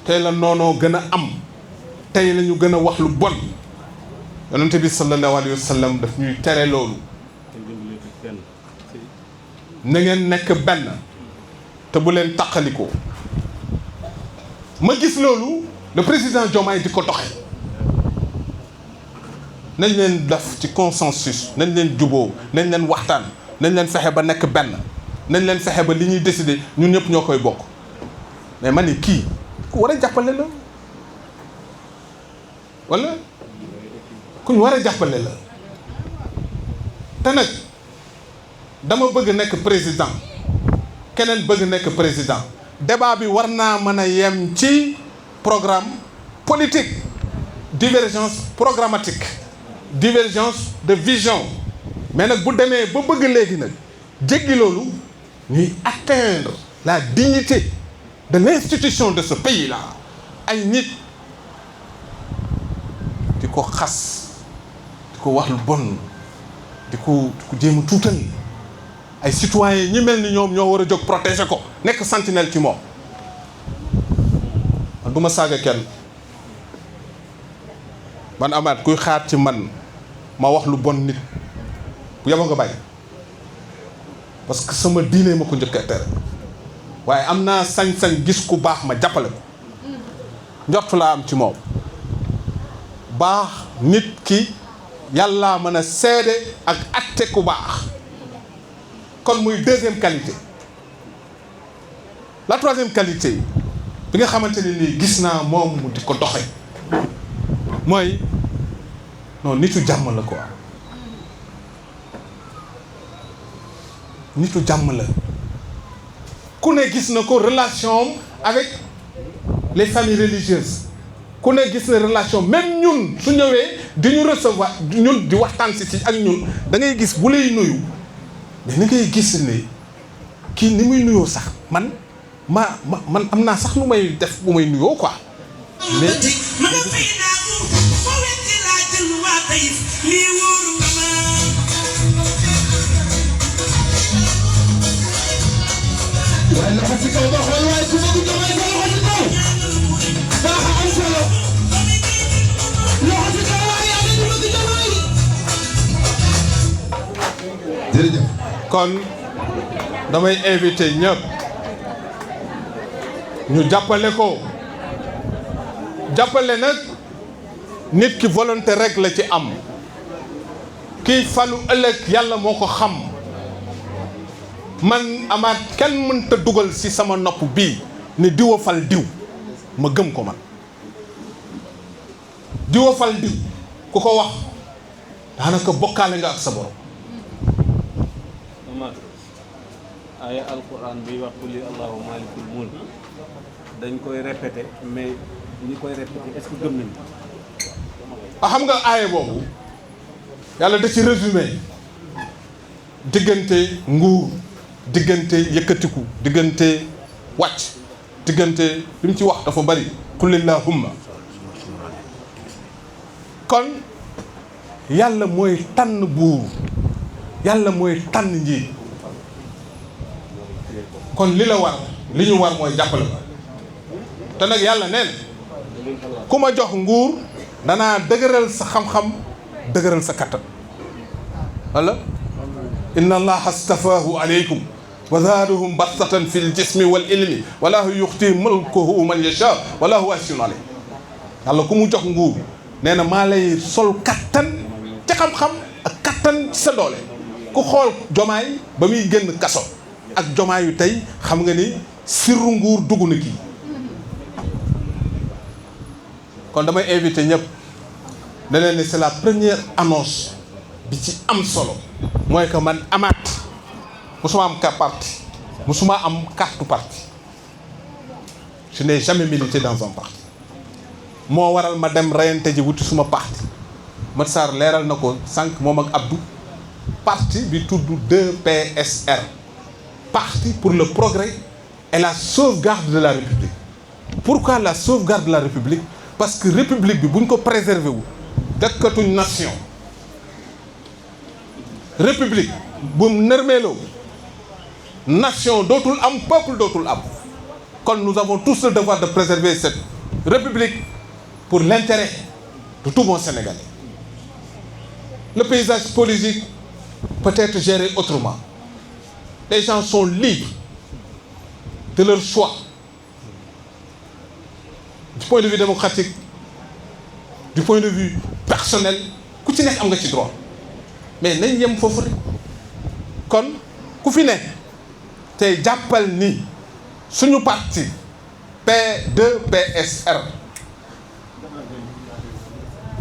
tey la noonoo gën a am tey la ñu gën a wax lu bon yonent bi sallallahu alayhi wa sallam daf ñuy tere loolu na ngeen nekk benn te bu leen taqalikoo ma gis loolu le président Diomaye di ko doxe nañ leen def ci consensus nañ leen juboo nañ leen waxtaan nañ leen fexe ba nekk benn nañ leen fexe ba li ñuy décider ñun ñëpp ñoo koy bokk mais ma ni kii ku war a jàppale la wala ku ñu war a jàppale la te nag dama bëgg nekk président keneen bëgg nekk président débat bi war naa mën a yem ci programme politique divergence programmatique divergence de vision mais nag bu demee ba bëgg léegi nag jéggi loolu ñuy atteindre la dignité de l'institution de ce pays-là ay nit di ko xas di ko wax lu bon di ko jéem a tuutal ay citoyens ñi mel ni ñoom ñoo war a jóg protéger ko nekk sentinelle ci moom man du ma saaga kenn man Amath kuy xaar ci man ma wax lu bon nit bu yeboo nga bàyyi parce que sama diine ma ko njëkk a tere waaye am naa sañ-sañ gis ku baax ma jàppale ko njort laa am ci moom baax nit ki yàllaa mën a seede ak atte ku baax kon muy deuxième qualité la troisième qualité bi nga xamante ne nii gis naa moom mu di ko doxe mooy non nitu jàmm la quoi nitu jàmm la ku ne gis na ko relation avec les familles religieuses ku ne gis na relation même ñun su ñëwee di ñu recevoir ñun di waxtaan si ak ñun da ngay gis bu lay nuyu mais ni ngay gis ne kii ni muy nuyoo sax man am naa sax nu may def bu may nuyoo quoi mais waaye loxo ci kaw ba xool waaye ku bëgg Diomaye sa loxo ci kaw baax a am solo loxo ci kaw waaye yaa ngi bëgg Diomaye. jërëjëf. kon damay invité ñëpp ñu jàppale ko jàppale nag nit ki volonté rek la ci am kii falu ëllëg yàlla moo ko xam. man Amath kenn mënta dugal ci sama nopp bii ni diwa fal diw ma gëm ko man diwa fal diw ku ko wax daanaka bokkaale nga ak sa borom. Amath aaya alquran bi wax qul allahu malikul mulk dañ koy répété mais ñi koy répété est-ce que gëm nañu xam nga aaya boobu yàlla da ci résumé diggante nguur diggante yëkkatiku diggante wàcc diggante li mu ci wax dafa bari qul illahumma kon yàlla mooy tànn buur yàlla mooy tànn njiit kon li la war li ñu war mooy jàppale ko te nag yàlla neen ku ma jox nguur danaa dëgëral sa xam-xam dëgëral sa kattan wala inna allaha astafaahu aleykum wa zaadahum bastatan fi ljismi wal ilmi walaahu yuxti mulkahu man yasha walaahu waasiun alim yàlla ku mu jox nguur nee na maa lay sol kattan ci xam-xam ak kattan ci sa doole ku xool jomaay ba muy génn kaso ak jomaay yu tey xam nga ni sirru nguur dugg na kii kon damay invité ñëpp ne leen ni c'est la première annonce bi ci am solo mooy que man Amath musuma am carte parti musuma am carte parti je n'ai jamais milité dans un parti moo waral ma dem reyante ji wuti suma parti Mat Sarr leeral na ko sànq moom ak Abdou parti bi tudd 2PSR parti pour le progrès et la sauvegarde de la République. Pourquoi la sauvegarde de la République? Parce que République bi bu ñu ko préserver wu dëkkatuñ nation République bu mu nërmeeloo nation dootul am peuple dootul am kon nous avons tous le devoir de préserver cette République pour l'intérêt de tout bon Sénégalais. Le paysage politique peut être géré autrement. Les gens sont libres de leur choix. Du point de vue démocratique, du point de vue personnel, ku ci nekk am nga ci droit mais nañ yem foofu rek kon ku fi nekk tey jàppal ni suñu parti P2PSR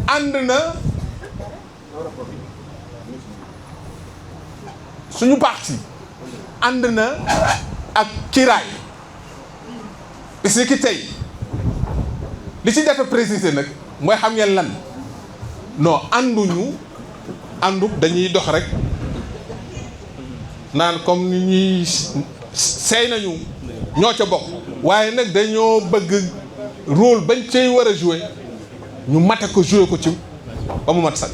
ànd na suñu parti ànd na ak kiraay bis ni ki tey li ci def préciser nag mooy xam ngeen lan non ànduñu dañuy dox rek naan comme ni ñuy seey nañu ñoo ca bokk waaye nag dañoo bëgg rôle bañ cay war a jouer ñu mate ko jouer ko ci ba mu mat sax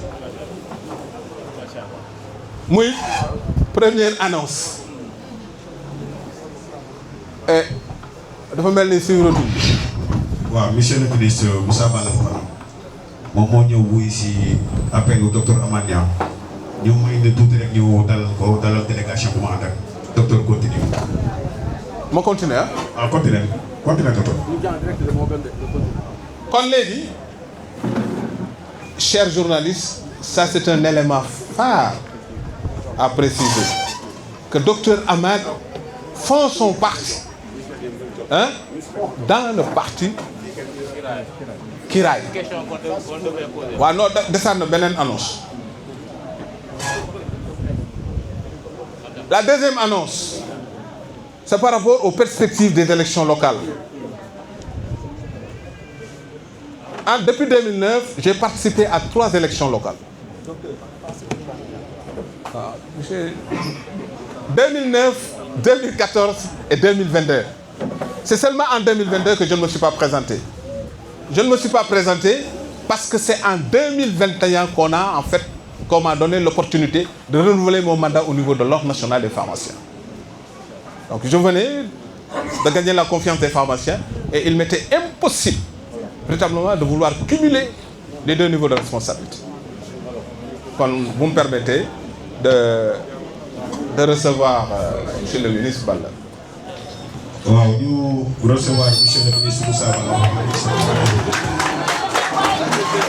muy première annonce et dafa mel ni suñu retour. waaw monsieur le ministre Moussa Balla Fofana moom moo ñëw wuy si appel au docteur Amath Niang ñu may ne tuuti rek ñu dalal délégation bu ma ànd ak docteur continue. ma continuer ah. ah continue docteur. kon léegi chers journalistes ça c'est un élément phare à préciser que docteur Amath fond son parti hein dans le parti Kiraay. waaw non desaan na beneen annonce. La deuxième annonce c'est par rapport aux perspectives des élections locales. Depuis 2009 j'ai participé à 3 élections locales. 2009, 2014 et 2022. C'est seulement en 2022 que je ne me suis pas présenté. Je ne me suis pas présenté parce que c'est en 2021 qu'on m'a donné l'opportunité de renouveler mon mandat au niveau de l'Ordre national des pharmaciens. Donc je venais de gagner la confiance des pharmaciens et il m'était impossible véritablement de vouloir cumuler les 2 niveaux de responsabilité. Quand vous me permettez de recevoir monsieur le ministre Balla. waaw ñu recevoir monsieur le ministre Moussa Balla.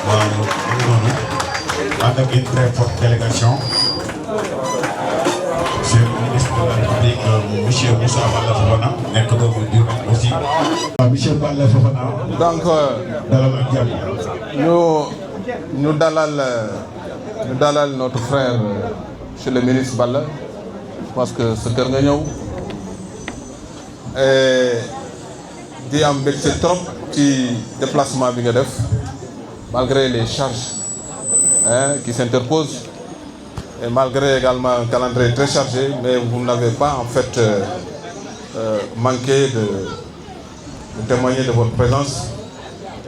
waaw ñu noonu ànd ak une très forte délégation. monsieur le ministre de la République monsieur Moussa Balla Fofana nekk doomu Diourbel aussi. waaw monsieur Balla Fofana. donc dalal ak jàmm. ñu dalal notre frère monsieur le ministre Balla parce que sa kër nga ñëw di am mbégte trop ci déplacement bi nga def malgré les charges qui s'interposent et malgré également un calendrier très chargé, mais vous n'avez pas en fait manqué de témoigner de votre présence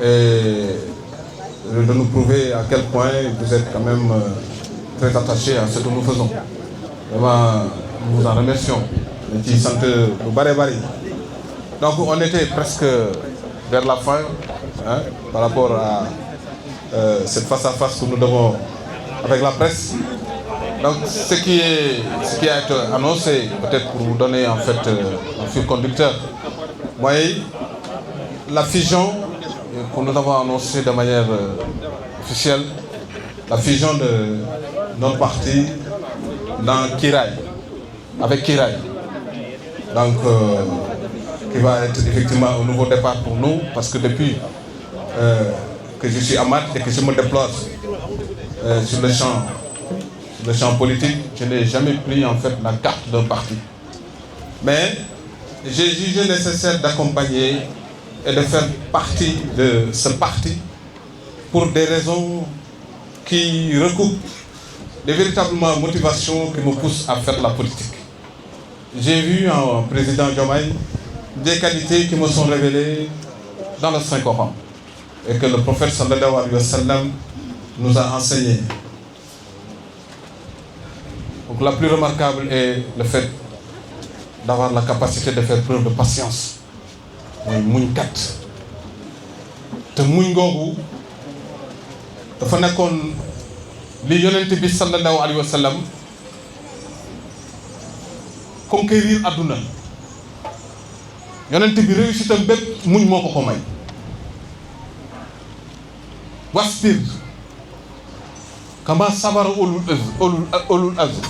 et de nous prouver à quel point vous êtes quand même très attaché à ce que nous faisons. Vraiment, nous vous en remercions. Donc on était presque vers la fin par rapport à cette face-à-face que nous devons avec la presse. Donc ce qui a été annoncé, peut-être pour vous donner en fait un fil conducteur, moi, la fusion que nous avons annoncée de manière officielle, la fusion de notre parti dans Kiraay, avec Kiraay. Donc qui va être effectivement un nouveau départ pour nous, parce que depuis que je suis Amath et que je me déplace sur le champ politique, je n'ai jamais pris en fait la carte d'un parti. Mais j'ai jugé nécessaire d'accompagner et de faire partie de ce parti pour des raisons qui recoupent des véritables motivations qui me poussent à faire la politique. J'ai vu en président Diomaye des qualités qui me sont révélées dans le Saint-Coran et que le prophète sallallahu alayhi wa sallam nous a enseigné. Donc la plus remarquable est le fait d'avoir la capacité de faire preuve de patience. mooy muñ kat te muñ googu dafa nekkoon li yonent bi sallallahu alayhi wa sallam conquérir àdduna yonent bi réussitam bépp muñ moo ko may wasbir kama sabara ulul azm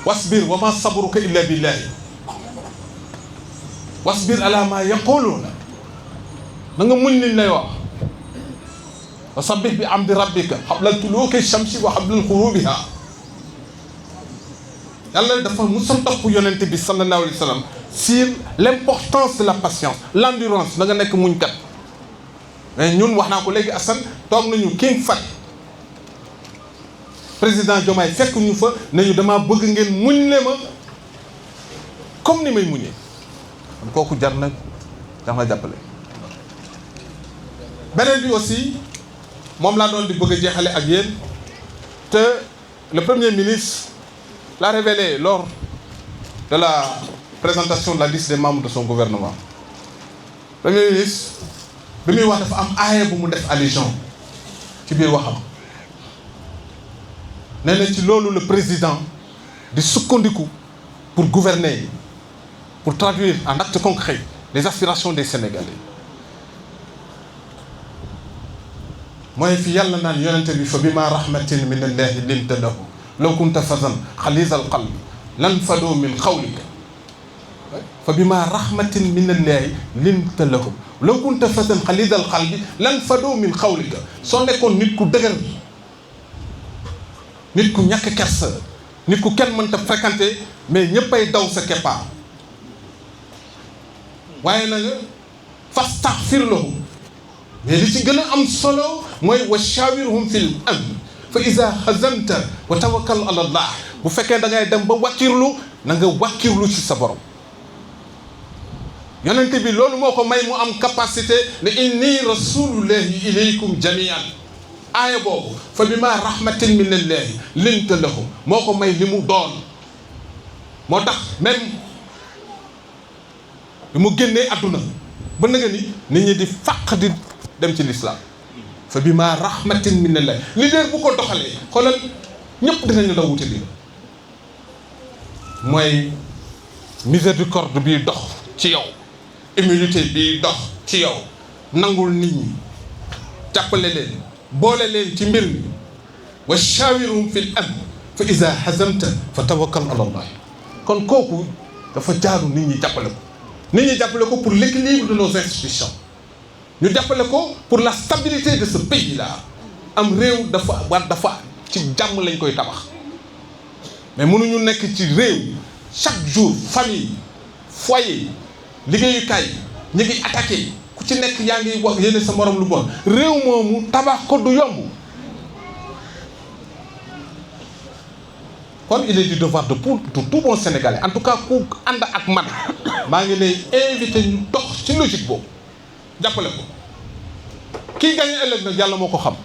wasbir wa ma sabruka illa billahi wasbir ala ma yaquluna na nga muñ liñ lay wax wa sabbih bi amdi rabbika qabla tuluuki shamsi wa qabla xurubiha yàlla dafa musa topp yonent bi sallallahu alayhi wa sallam sur l'importance de la patience, l'endurance na nga nekk muñkat mais ñun wax naa ko léegi Assane toog nañu King Fahd président Diomaye fekk ñu fa nañu dama bëgg ngeen muñ le ma comme ni may muñee kon kooku jar na jàppale. beneen bi aussi moom laa doon di bëgg a jeexale ak yéen te le premier ministre l'a révélé lors de la présentation de la liste des membres de son gouvernement. Premier ministre bi muy wax dafa am aaya bu mu def allusion ci biir waxam nee na ci loolu le président di sukkandiku pour gouverner, pour traduire en actes concrets les aspirations des Sénégalais. mooy fi yàlla naan yonente bi fa bima rahmatin min allahi linta lahu law kunta fazan xalisal qalbi lan fadoo min xawlika fa bima rahmatin min allahi linta lahum law kunta fazan xalisal qalbi lan fadoo min xawlika. soo nekkoon nit ku dëgër, nit ku ñàkk kersa, nit ku kenn mënta fréquenter, mais ñëppay daw sa keppaar, waaye na nga fastaghfir lahum. mais li ci gën a am solo mooy wa shawirhum fil amr fa iza hazamta wa tawakkal ala allah. bu fekkee da ngay dem ba wàkkirlu na nga wàkkirlu ci sa borom. yonente bi loolu moo ko may mu am capacité ne inni rasulullahi ilaykum jamian. aaya boobu fa bima rahmatin min allahi linta lahum moo ko may li mu doon. moo tax même bi mu génnee àdduna ba nga ni nit ñi di fàq di dem ci l'islam fa bima rahmatin min allahi. leader bu ko doxalee xoolal ñëpp dinañu daw wuti li mooy miséricorde bi dox ci yow, humilité bi dox ci yow, nangul nit ñi, jàppale leen, boole leen ci mbir mi. wa shawirhum fil amr fa iza hazamta fa tawakkal ala allah. kon kooku dafa jaaru nit ñi jàppale ko. nit ñi jàppale ko pour l'équilibre de nos institutions. ñu jàppale ko pour la stabilité de ce pays là. am réew dafa ci jàmm lañ koy tabax, mais mënuñu nekk ci réew chaque jour famille foyer liggéeyukaay ñu ngi attaqué ku ci nekk yaa ngi wax yéene sa morom lu bon. réew moomu tabax ko du yomb. kon il est du devoir de tout bon Sénégalais, en tout cas ku ànd ak man maa ngi lay invité ñu dox ci logique boobu jàppale ko. kii gagné ëllëg nag yàlla moo ko xam,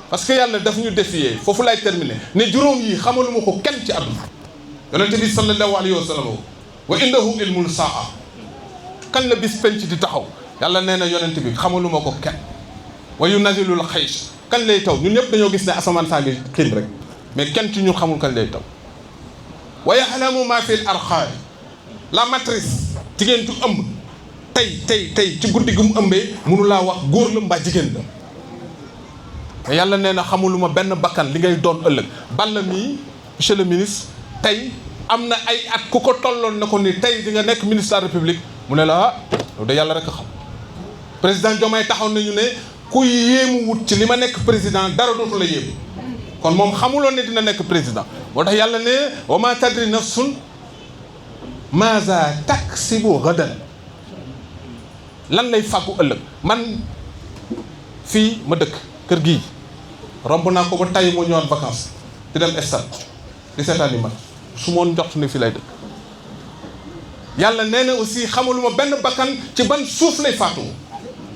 parce que yàlla daf ñu défier. foofu lay terminer ne juróom yi xamaluma ko kenn ci àdduna. yonente bi sallallahu alayhi wa sallam wa indahu ilmul saa. kan la bis penc di taxaw yàlla nee na yonente bi xamaluma ko kenn. wa yunazilul xays. kañ lay taw ñun ñëpp dañoo gis ne asamaan saa ngi xiin rek, mais kenn ci ñun xamul kañ lay taw. wa yaxlamu ma fil arxaam. la matrice jigéen ju ëmb tey ci guddi gu mu ëmbee mënu laa wax góor la mbaa jigéen la. te yàlla nee na xamuluma benn bakkan li ngay doon ëllëg. Balla mii monsieur le ministre tey am na ay at ku ko tolloon na ko ni tey di nga nekk ministre de la république mu ne la ah loolu de yàlla rek a xam. président Diomaye taxaw nañu ne ku yéemu wut ci li ma nekk président dara dootu la yéemu. kon moom xamuloon ne dina nekk président moo tax yàlla ne wa ma tadri nafsun maaza taksibu gadan. lan lay fàggu ëllëg. man fii ma dëkk kër gii romb naa ko ba tay moo ñëwaat vacances di dem stade di seetaan yi man su moon njort ne fii lay dëkk. yàlla nee na aussi xamaluma benn bakkan ci ban suuf lay faatu.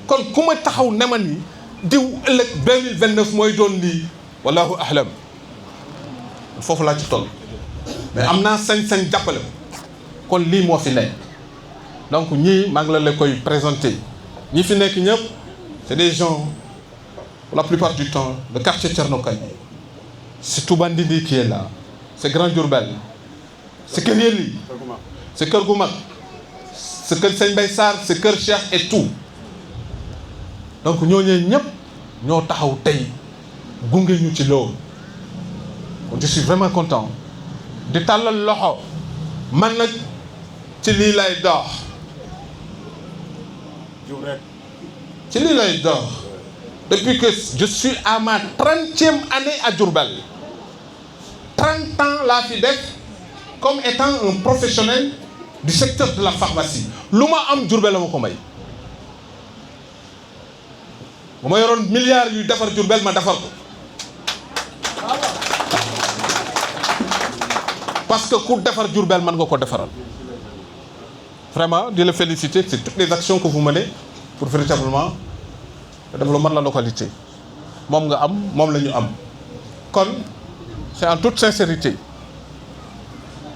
kon ku ma taxaw ne ma ni diw ëllëg 2029 mooy doon lii wallahu ahlam foofu laa ci toll, mais am naa sañ-sañ jàppale ko. kon lii moo fi nekk. donc ñii maa ngi la koy présenter. ñi fi nekk ñëpp c'est des gens pour la plupart du temps le quartier Thierno Kandji. c'est Touba Ndindi qui est là, c'est Grand Diourbel, c'est Kër Yelli, c'est Kër Gu Mag, c'est Kër Sëñ Bay Sarr, c'est Kër Cheikh et tout. donc ñooñu ñëpp ñoo taxaw tey gunge ñu ci loolu. kon je suis vraiment content di tàllal loxo man nag ci lii lay dox. ci lii lay dox depuis que je suis à ma 30e année à Diourbel. 30 ans laa fi def comme étant un professionnel du secteur de la pharmacie. lu ma am Diourbel la ma ko may. bu ma yoroon milliards yuy defar Diourbel ma defar ko parce que ku defar Diourbel mën nga ko defaral vraiment di la féliciter c'est toutes les actions que vous menez pour véritablement le développement de la localité moom nga am moom la ñu am kon c'est en toute sincérité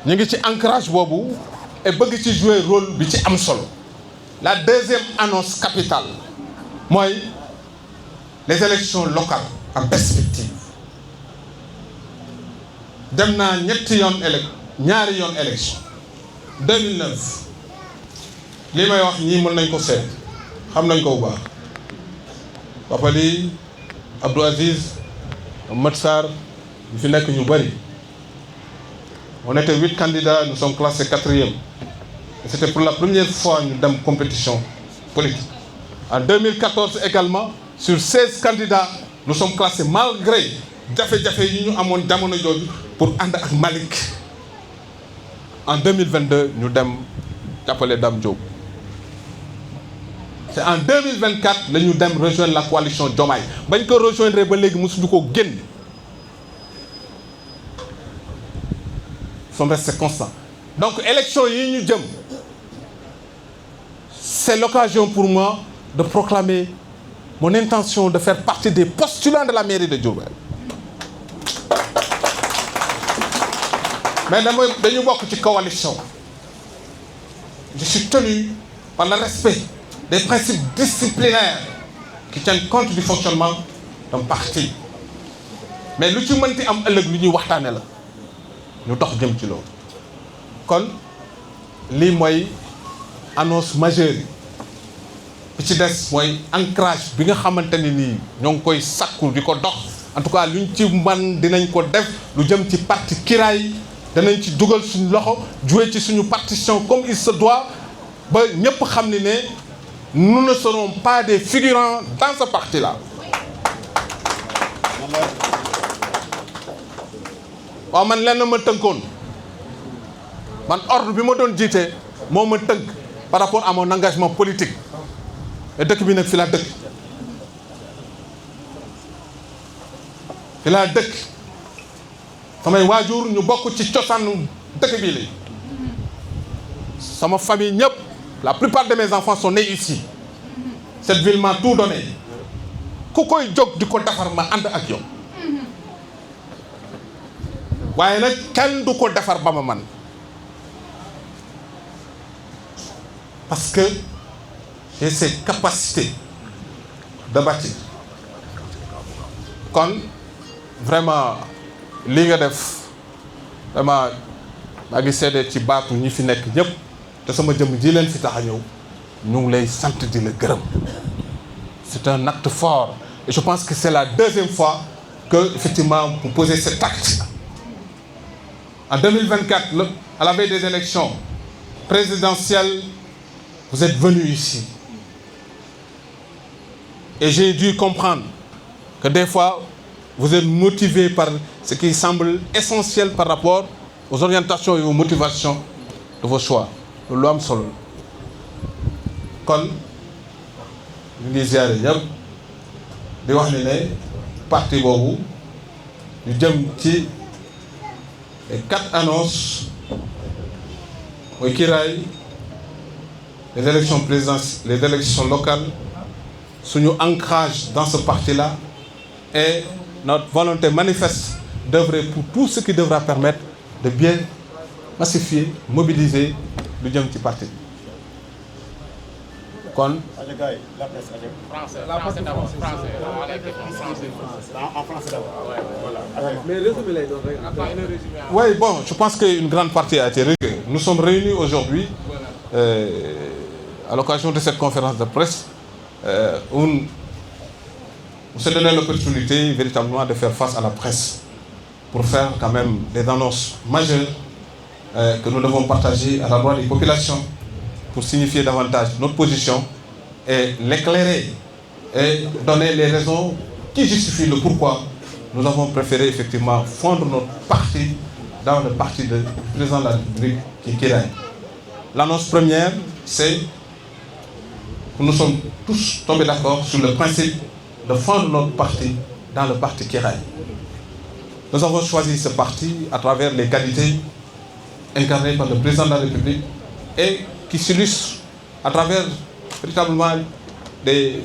ñu ngi ci ancrage boobu et bëgg ci jouer rôle bi ci am solo. La deuxième annonce capitale mooy les élections locales en perspective dem naa ñaari yoon élection 2009 li may wax ñii mën nañ ko seet xam nañ ko bu baax Papa Ly Abdou Aziz Mat Sarr ñu fi nekk ñu bëri on était 8 candidats nous sommes classés 4e. C'était pour la première fois ñu dem compétition politique. En 2014 également, sur 16 candidats, nous sommes classés malgré jafe-jafe yi ñu amoon jamono jooju pour ànd ak Malick. En 2022 ñu dem jàppale Dame Diop. C'est en 2024 la ñu dem rejoindre la coalition Diomaye bañ ko rejoindre ba léegi mosuñu ko génn. Nous sommes restés constants. Donc élection yi ñu jëm. C'est l'occasion pour moi de proclamer mon intention de faire partie des postulants de la mairie de Diourbel. Mais dañu bokk ci coalition. Je suis tenu par le respect des principes disciplinaires qui tiennent compte du fonctionnement d'un parti. Mais lu ci mënti am ëllëg lu ñuy waxtaane la ñu dox jëm ci loolu. Kon lii mooy annonce majeure yi bi ci des mooy ancrage bi nga xamante ni nii ñoo ngi koy sakku di ko dox en tout cas luñ ci man dinañ ko def lu jëm ci parti Kiraay danañ ci dugal suñu loxo jouer ci suñu partition comme il se doit ba ñëpp xam ni ne nous ne serons pas des figurants dans ce parti là. waaw man lenn ma tënkoon man ordre bi ma doon jiite moo ma tënk par rapport à mon engagement politique et dëkk bi nag fi laa dëkk samay waajur ñu bokk ci cosaanu dëkk bi la sama famille ñëpp la plupart de mes enfants sont nés ici cette ville m'a tout donné ku koy jóg di ko defar ma ànd ak yow waaye nag kenn du ko defar ba ma man parce que j'ai ces capacités de bâtir kon vraiment li nga def vraiment maa ngi seede ci baatu ñi fi nekk ñëpp te sama jëm ji leen fi tax a ñëw ñu ngi lay sant di la gërëm c'est un acte fort et je pense que c'est la deuxième fois que effectivement vous posez cet acte. En 2024, à la veille des élections présidentielles, vous êtes venu ici. Et j'ai dû comprendre que des fois, vous êtes motivé par ce qui semble essentiel par rapport aux orientations et aux motivations de vos choix. Lu am solo kon ñu ngi ziare ñëpp di wax ni ne parti boobu ñu jëm ci les 4 annonces mooy Kiraay les élections présidentielles, les élections locales, suñu ancrage dans ce parti-là et notre volonté manifeste d'œuvrer pour tout ce qui devra permettre de bien massifier, mobiliser lu jëm ci parti kon oui, bon, je pense qu'une grande partie a été réglée. Nous sommes réunis aujourd'hui à l'occasion de cette conférence de presse où on s'est donné l'opportunité véritablement de faire face à la presse pour faire quand même des annonces majeures que nous devons partager à la voix des populations pour signifier davantage notre position et l'éclairer et donner les raisons qui justifient le pourquoi nous avons préféré effectivement fondre notre parti dans le parti du président de la République qui est Kiraay. L'annonce première, c'est que nous sommes tous tombés d'accord sur le principe de fondre notre parti dans le parti Kiraay. Nous avons choisi ce parti à travers les qualités incarnées par le président de la République et qui s'illustrent à travers véritablement des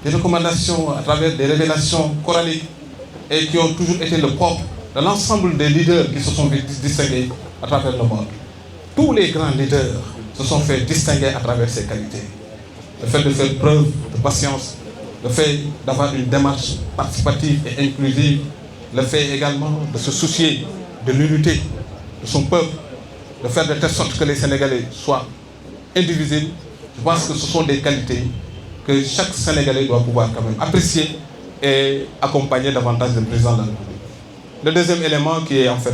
recommandations, à travers des révélations coraniques et qui ont toujours été le propre de l'ensemble des leaders qui se sont fait distinguer à travers le monde. Tous les grands leaders se sont fait distinguer à travers ces qualités. Le fait de faire preuve de patience, le fait d'avoir une démarche participative et inclusive, le fait également de se soucier de l'unité de son peuple, de faire de telle sorte que les Sénégalais soient indivisibles. Je pense que ce sont des qualités que chaque Sénégalais doit pouvoir quand même apprécier et accompagner davantage le président de la République. Le deuxième élément qui est en fait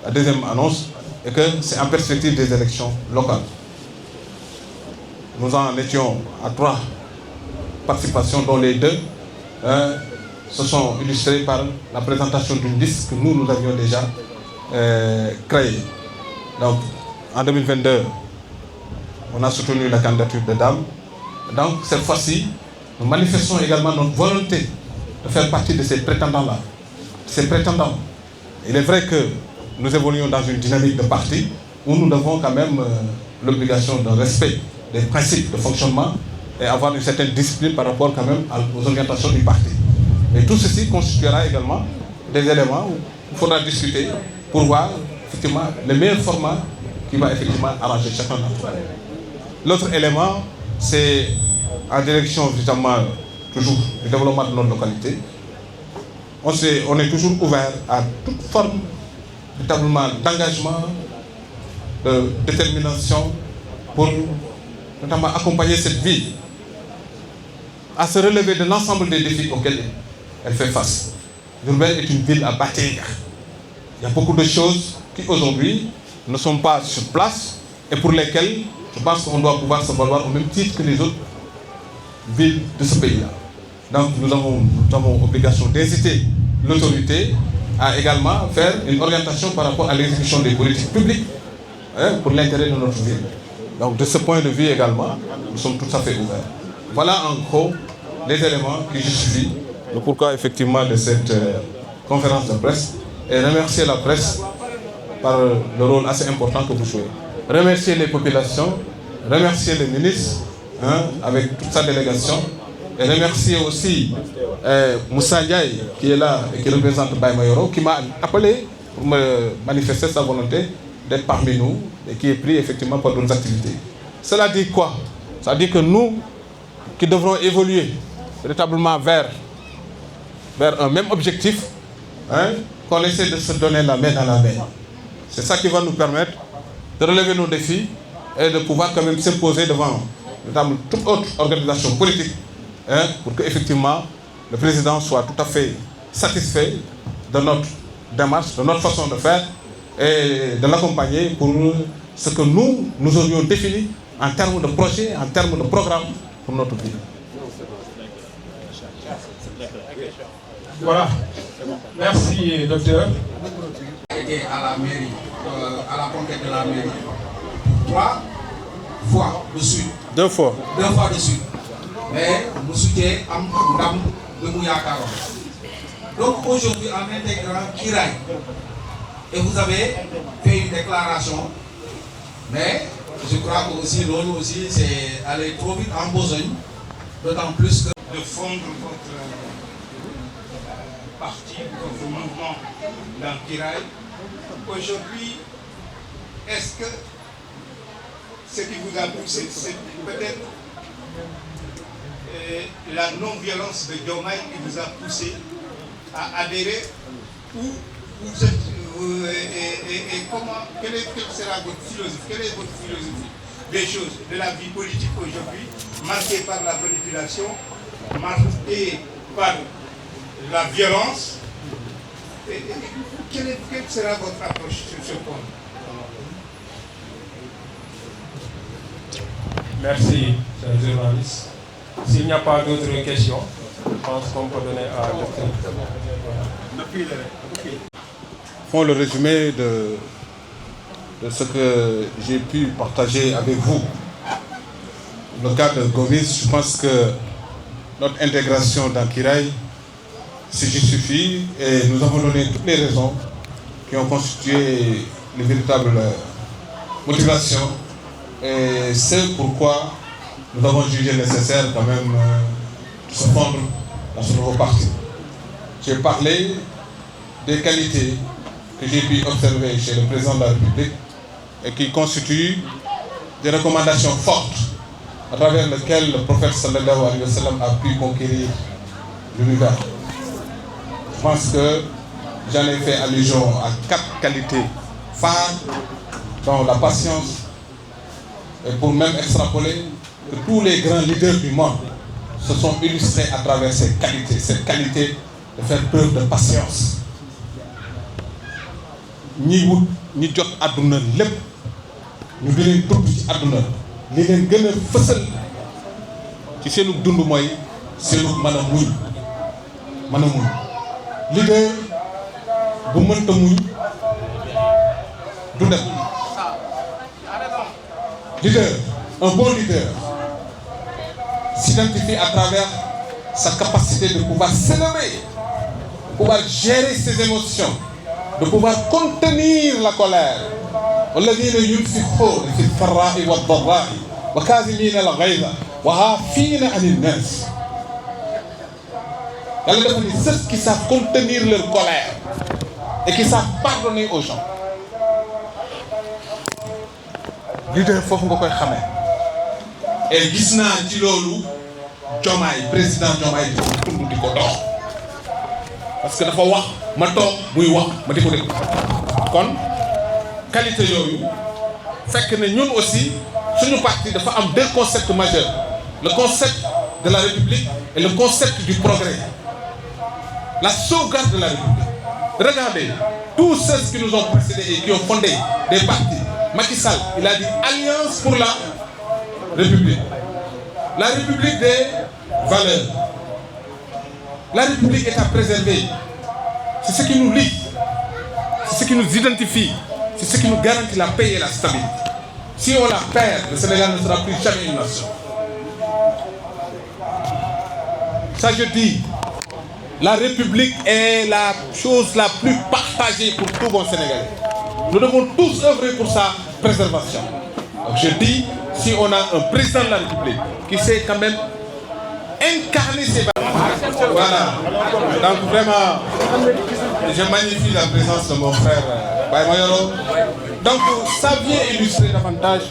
la deuxième annonce est que c'est en perspective des élections locales. Nous en étions à 3 participations, dont les 2 se sont illustrées par la présentation d'une liste que nous avions déjà créée. Donc, en 2022, on a soutenu la candidature de Dame. Donc, cette fois-ci, nous manifestons également notre volonté de faire partie de ces prétendants-là. Ces prétendants. Il est vrai que nous évoluons dans une dynamique de parti où nous avons quand même l'obligation de respect des principes de fonctionnement et avoir une certaine discipline par rapport quand même aux orientations du parti. Et tout ceci constituera également des éléments où il faudra discuter pour voir effectivement le meilleur format qui va effectivement arranger chacun d'entre nous. L'autre élément, c'est en direction évidemment toujours du développement de notre localité. On est toujours ouvert à toute forme véritablement d'engagement, de détermination pour notamment accompagner cette ville à se relever de l'ensemble des défis auxquels elle fait face. Diourbel est une ville à bâtir. Il y a beaucoup de choses qui aujourd'hui ne sont pas sur place et pour lesquelles je pense qu'on doit pouvoir se valoir au même titre que les autres villes de ce pays-là. Donc nous avons obligation d'inciter l'autorité à également faire une orientation par rapport à l'exécution des politiques publiques pour l'intérêt de notre ville. Donc de ce point de vue également, nous sommes tout à fait ouverts. Voilà en gros les éléments qui justifient le pourquoi effectivement de cette conférence de presse et remercier la presse par le rôle assez important que vous jouez. Remercier les populations, remercier le ministre avec toute sa délégation et remercier aussi Moussa Ndiaye qui est là et qui représente Baye Mayoro qui m'a appelé pour me manifester sa volonté d'être parmi nous et qui est pris effectivement pour d'autres activités. Cela dit quoi? Ça dit que nous qui devrons évoluer véritablement vers un même objectif, qu'on essaie de se donner la main dans la main. C'est ça qui va nous permettre de relever nos défis et de pouvoir quand même s'imposer devant toute autre organisation politique pour qu'effectivement le président soit tout à fait satisfait de notre démarche, de notre façon de faire et de l'accompagner pour ce que nous aurions défini en termes de projet, en termes de programme pour notre ville. Voilà. Merci, docteur. Été à la mairie, à la conquête de la mairie, 3 fois de suite. 2 fois. 2 fois de suite. Mais nous soutenons Am de Mouyakaro. Donc aujourd'hui, en intégrant Kiraay, et vous avez fait une déclaration, mais je crois que aussi l'autre aussi c'est aller trop vite en besogne, d'autant plus que de fondre votre parti, votre mouvement dans Kiraay. Aujourd'hui, est-ce que ce qui vous a poussé, c'est peut-être la non-violence de Diomaye qui vous a poussé à adhérer ou vous êtes, et comment, quelle sera votre philosophie, quelle est votre philosophie des choses, de la vie politique aujourd'hui, marquée par la manipulation, marquée par la violence. Quelle sera votre approche sur ce point? Merci, chers journalistes. S'il n'y a pas d'autres questions, je pense qu'on peut donner à docteur. Font le résumé de ce que j'ai pu partager avec vous. Le cas de Gomis, je pense que notre intégration dans Kiraï se justifie et nous avons donné toutes les raisons qui ont constitué les véritables motivations et c'est pourquoi nous avons jugé nécessaire quand même de se fondre dans ce nouveau parti. J'ai parlé des qualités que j'ai pu observer chez le président de la République et qui constituent des recommandations fortes à travers lesquelles le prophète sallallahu alayhi wa sallam a pu conquérir l'univers. Je pense que j'en ai fait allusion à 4 qualités phares, dont la patience, et pour même extrapoler que tous les grands leaders du monde se sont illustrés à travers cette qualité de faire preuve de patience. ñi wut ñi jot àdduna lépp ñu di leen tudd ci àdduna li leen gën a fësal ci seenu dund mooy seenu mën a muñ leader bu mënta muñ du dem. Leader, un bon leader s'identifie à travers sa capacité de pouvoir s'élever, de pouvoir gérer ses émotions, de pouvoir contenir la colère. والذين ينفقون في الضراء والضراء وكاظمين الغيظ وعافين عن الناس. Yàlla dafa ni ceux qui savent contenir leur colère et qui savent pardonner aux gens. Leader foofu nga koy xamee. Et gis naa ci loolu Diomaye président Diomaye di ko tund di ko dox parce que dafa wax ma toog muy wax ma di ko dégg kon qualité yooyu fekk na ñun aussi suñu parti dafa am 2 concepts majeurs, le concept de la République et le concept du progrès, la sauvegarde de la République. Regardez tous ceux qui nous ont précédés et qui ont fondé des partis. Macky Sall, il a dit Alliance pour la République. La République des valeurs. La République est à préserver. C'est ce qui nous lie. C'est ce qui nous identifie. C'est ce qui nous garantit la paix et la stabilité. Si on la perd, le Sénégal ne sera plus jamais une nation. Ça je dis, la République est la chose la plus partagée pour tout bon Sénégalais. Nous devons tous œuvrer pour sa préservation. Donc je dis, si on a un président de la République qui sait quand même incarner ses valeurs. Voilà. Donc vraiment, je magnifie la présence de mon frère Baye Mayoro. Donc ça vient illustrer davantage.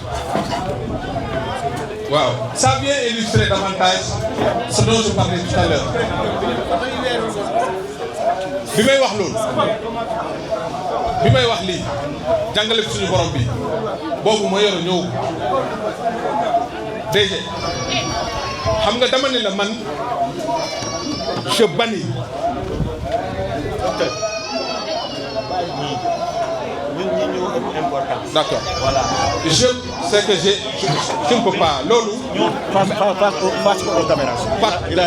Wow. Ça vient illustrer davantage ce dont je parlais tout à l'heure. bi may wax loolu bi may wax lii jàngale suñu borom bi boobu ma yoro ñëw DG xam nga dama ne la man je bannis d'accord. Voilà. Je sais que je ne peux pas. Lolo. Face aux caméras.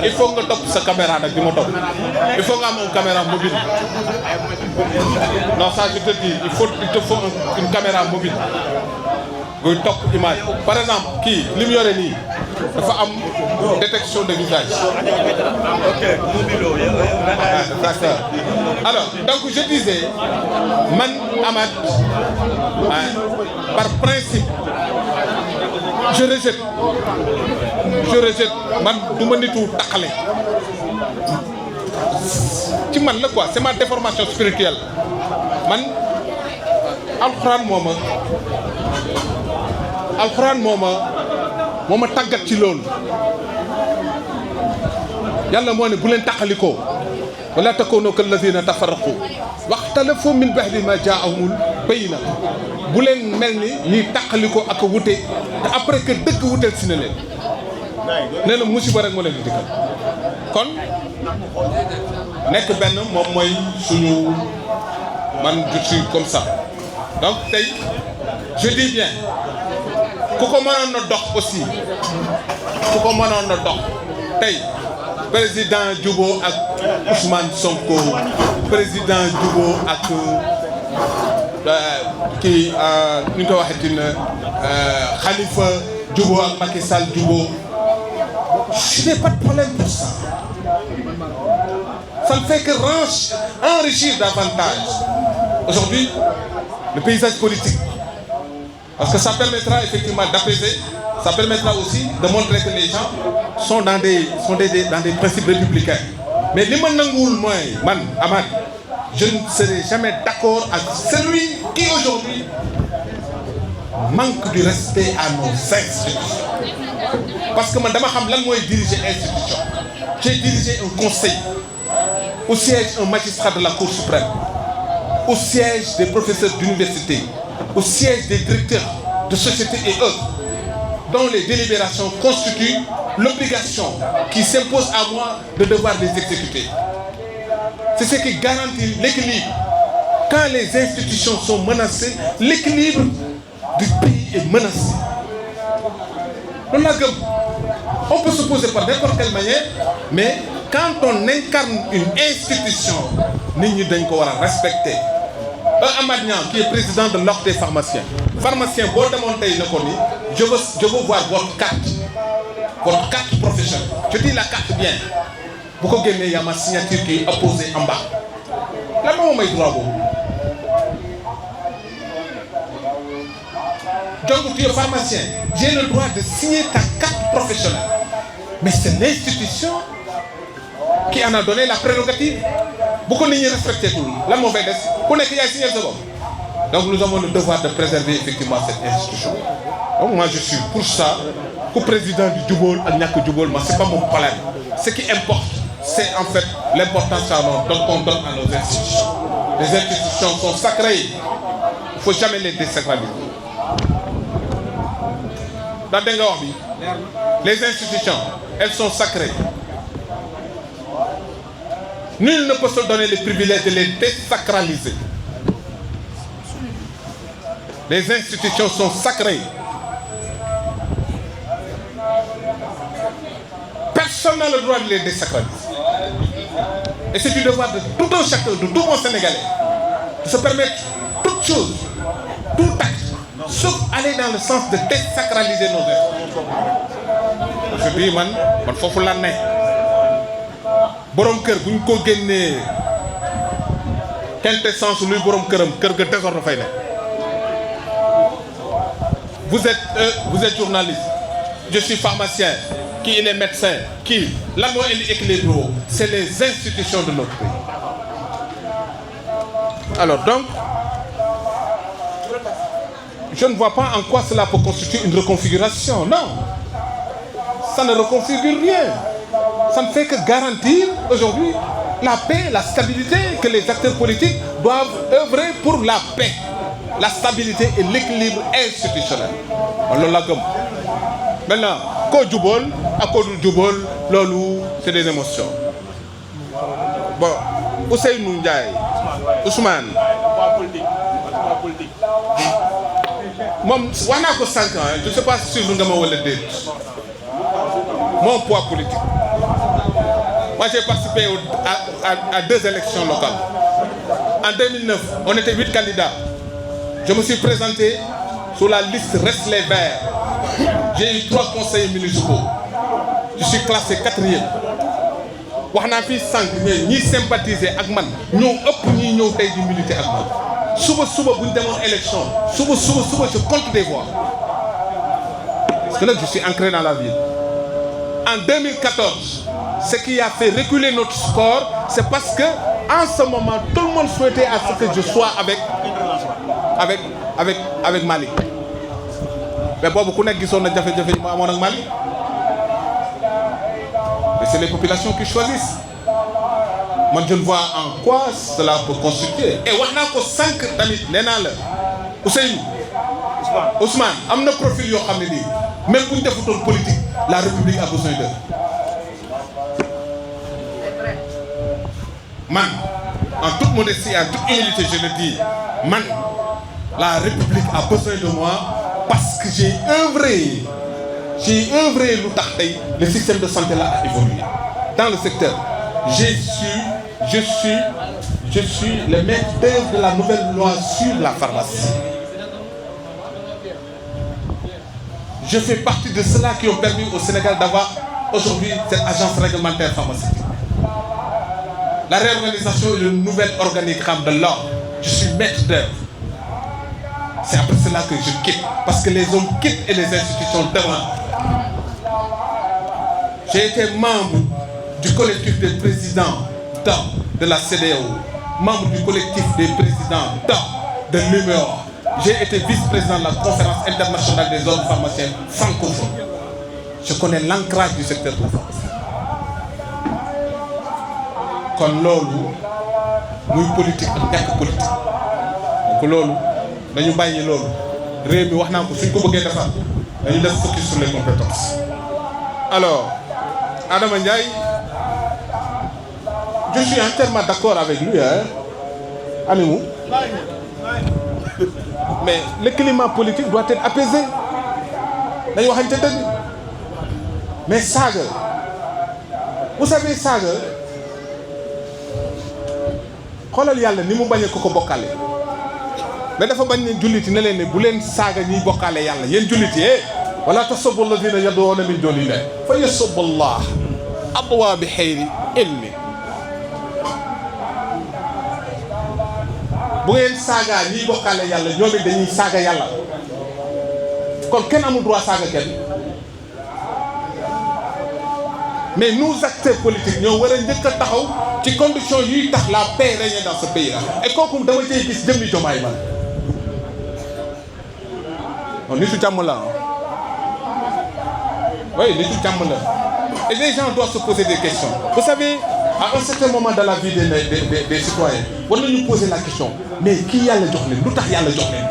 Il faut que tu aies sa caméra. Il faut que tu aies une caméra mobile. Non, ça je te dis, il te faut une caméra mobile. Une top image. Par exemple, qui l'ignore ni, il faut une détection de visage. Ok, mobile. D'accord. Alors, donc je disais, man Amad, par principe, je rejette, man du ma nitu taxale. Ci man la quoi, c'est ma déformation spirituelle. Man Alxuraan moo ma tàggat ci loolu. Yàlla moo ne bu leen taxalikoo wala takoonu kallazina tafarraqu waxtalafu min ba'di ma jaa'ahumul bayyina bu leen mel ni ñuy taxalikoo ak wute te après que dëgg wuteel si na leen nee na musiba rek moo leen di dikkal kon nekk benn moom mooy suñu man je suis comme ça donc tey je dis bien ku ko mënoon na dox aussi ku ko mënoon na dox tey président juboo ak Ousmane Sonko président juboo ak kii ñu ko waxee dina Khalifa juboo ak Macky Sall juboo Je n'ai pas de problème pour ça. Ça ne fait que enrichir davantage aujourd'hui le paysage politique. Parce que ça permettra effectivement d'apaiser, ça permettra aussi de montrer que les gens sont dans des principes républicains. Mais les man, Amad, je ne serai jamais d'accord avec celui qui aujourd'hui manque du respect à nos institutions. Parce que moi, je diriger l'institution. J'ai dirigé un conseil, au siège un magistrat de la Cour suprême, au siège des professeurs d'université, au siège des directeurs de sociétés et autres, dont les délibérations constituent l'obligation qui s'impose à moi de devoir les exécuter. C'est ce qui garantit l'équilibre. Quand les institutions sont menacées, l'équilibre du pays est menacé. On peut s'opposer par n'importe quelle manière, mais quand on incarne une institution, nous devons respecter. Amad Niang, qui est président de l'ordre des pharmaciens. Pharmacien, je veux voir votre carte professionnelle. Je dis la carte bien. Pourquoi il y a ma signature qui est apposée en bas? Là, moi, je droit. Donc, tu es pharmacien. J'ai le droit de signer ta carte professionnelle. Mais c'est l'institution qui en a donné la prérogative. Beaucoup de gens respectent tout. La mauvaise, pour ne pas signer ce. Donc nous avons le devoir de préserver effectivement cette institution. Donc moi je suis pour ça, qu'au président du Djoubol, ce n'est pas mon problème. Ce qui importe, c'est en fait l'importance qu'on donne à nos institutions. Les institutions sont sacrées. Il ne faut jamais les désacraliser. Dans Dengaorbi, les institutions, elles sont sacrées. Nul ne peut se donner le privilège de les désacraliser. Les institutions sont sacrées. Personne n'a le droit de les désacraliser. Et c'est du devoir de tout un chacun, de tout un Sénégalais, de se permettre toute chose, tout acte, sauf aller dans le sens de désacraliser nos institutions. Je dis, man, faut que l'année. Borom kër buñ ko génnee quintessence luy borom këram kër ga désordre fay ne. Vous êtes journaliste, je suis pharmacien, qui est médecin, qui l'amour et l'équilibre, c'est les institutions de notre pays. Alors donc, je ne vois pas en quoi cela peut constituer une reconfiguration. Non, ça ne reconfigure rien. Ça ne fait que garantir aujourd'hui la paix, la stabilité, que les acteurs politiques doivent œuvrer pour la paix, la stabilité et l'équilibre institutionnel. Maintenant, quand Djoubol, à cause du Djoubol, c'est des émotions. Bon, Ousseynou Ndiaye, Ousmane, moi, je n'ai 5 ans, je ne sais pas si vous avez le mon poids politique. Moi, j'ai participé à 2 élections locales. En 2009, on était 8 candidats. Je me suis présenté sur la liste Reste les Verts. J'ai eu 3 conseillers municipaux. Je suis classé 4e. Waxna fi sank ñi sympathiser ak man ñoo ëpp ñi ñëw tay di militer ak man. Suba buñ démon élection, suba je compte des voix. Parce que là je suis ancré dans la ville. En 2014, ce qui a fait reculer notre score, c'est parce que en ce moment, tout le monde souhaitait à ce que je sois avec Mali. Mais bon, beaucoup de gens ont fait avec Mali. Mais c'est les populations qui choisissent. Moi, je ne vois en quoi cela peut constituer. Et on a que 5 tamit, Ousmane, il y a un profil, même pour une photo politique, la République a besoin d'eux. Man, en toute modestie, en toute humilité, je le dis, man, la République a besoin de moi parce que j'ai œuvré le système de santé là a évolué. Dans le secteur, je suis le maître d'œuvre de la nouvelle loi sur la pharmacie. Je fais partie de ceux-là qui ont permis au Sénégal d'avoir aujourd'hui cette agence réglementaire pharmaceutique. La réorganisation et le nouvel organigramme de l'ordre, je suis maître d'œuvre. C'est après cela que je quitte, parce que les hommes quittent et les institutions demandent. J'ai été membre du collectif des présidents de la CEDEAO, membre du collectif des présidents de l'UMEOR. J'ai été vice-président de la conférence internationale des hommes pharmaciens francophones. Je connais l'ancrage du secteur de la pharmacie. Kon loolu muy politique ak ñàkk politique donc loolu dañu bàyyi loolu réew mi wax naa ko suñ ko bëggee defar dañu def focus sur les compétences. Alors Adama Ndiaye, je suis entièrement d'accord avec lui, hein, Animou. Mais le climat politique doit être apaisé. dañu waxante dëgg mais saaga, vous savez saaga. xoolal yàlla ni mu bañee ko bokkaale mais dafa bañ ne jullit yi ne leen ne bu leen saaga ñiy bokkaale yàlla yéen jullit yi wala tasubbu alladina yad'una min dunillahi fa yasubbu Allah adwa bi xayri ilmi. bu ngeen saagaa ñiy bokkaale yàlla ñoom it dañuy saaga yàlla kon kenn amul droit saaga kenn mais nous acteurs politiques ñoo war a njëkk a taxaw ci conditions yuy tax la paix règne dans ce pays là et kooku dama cee gis jëmmi Diomaye man non nitu jàmm la oui nitu jàmm la et les gens doivent se poser des questions. Vous savez, à un certain moment dans la vie des citoyens war nañu poser la question mais kii yàlla jox leen lu tax yàlla jox leen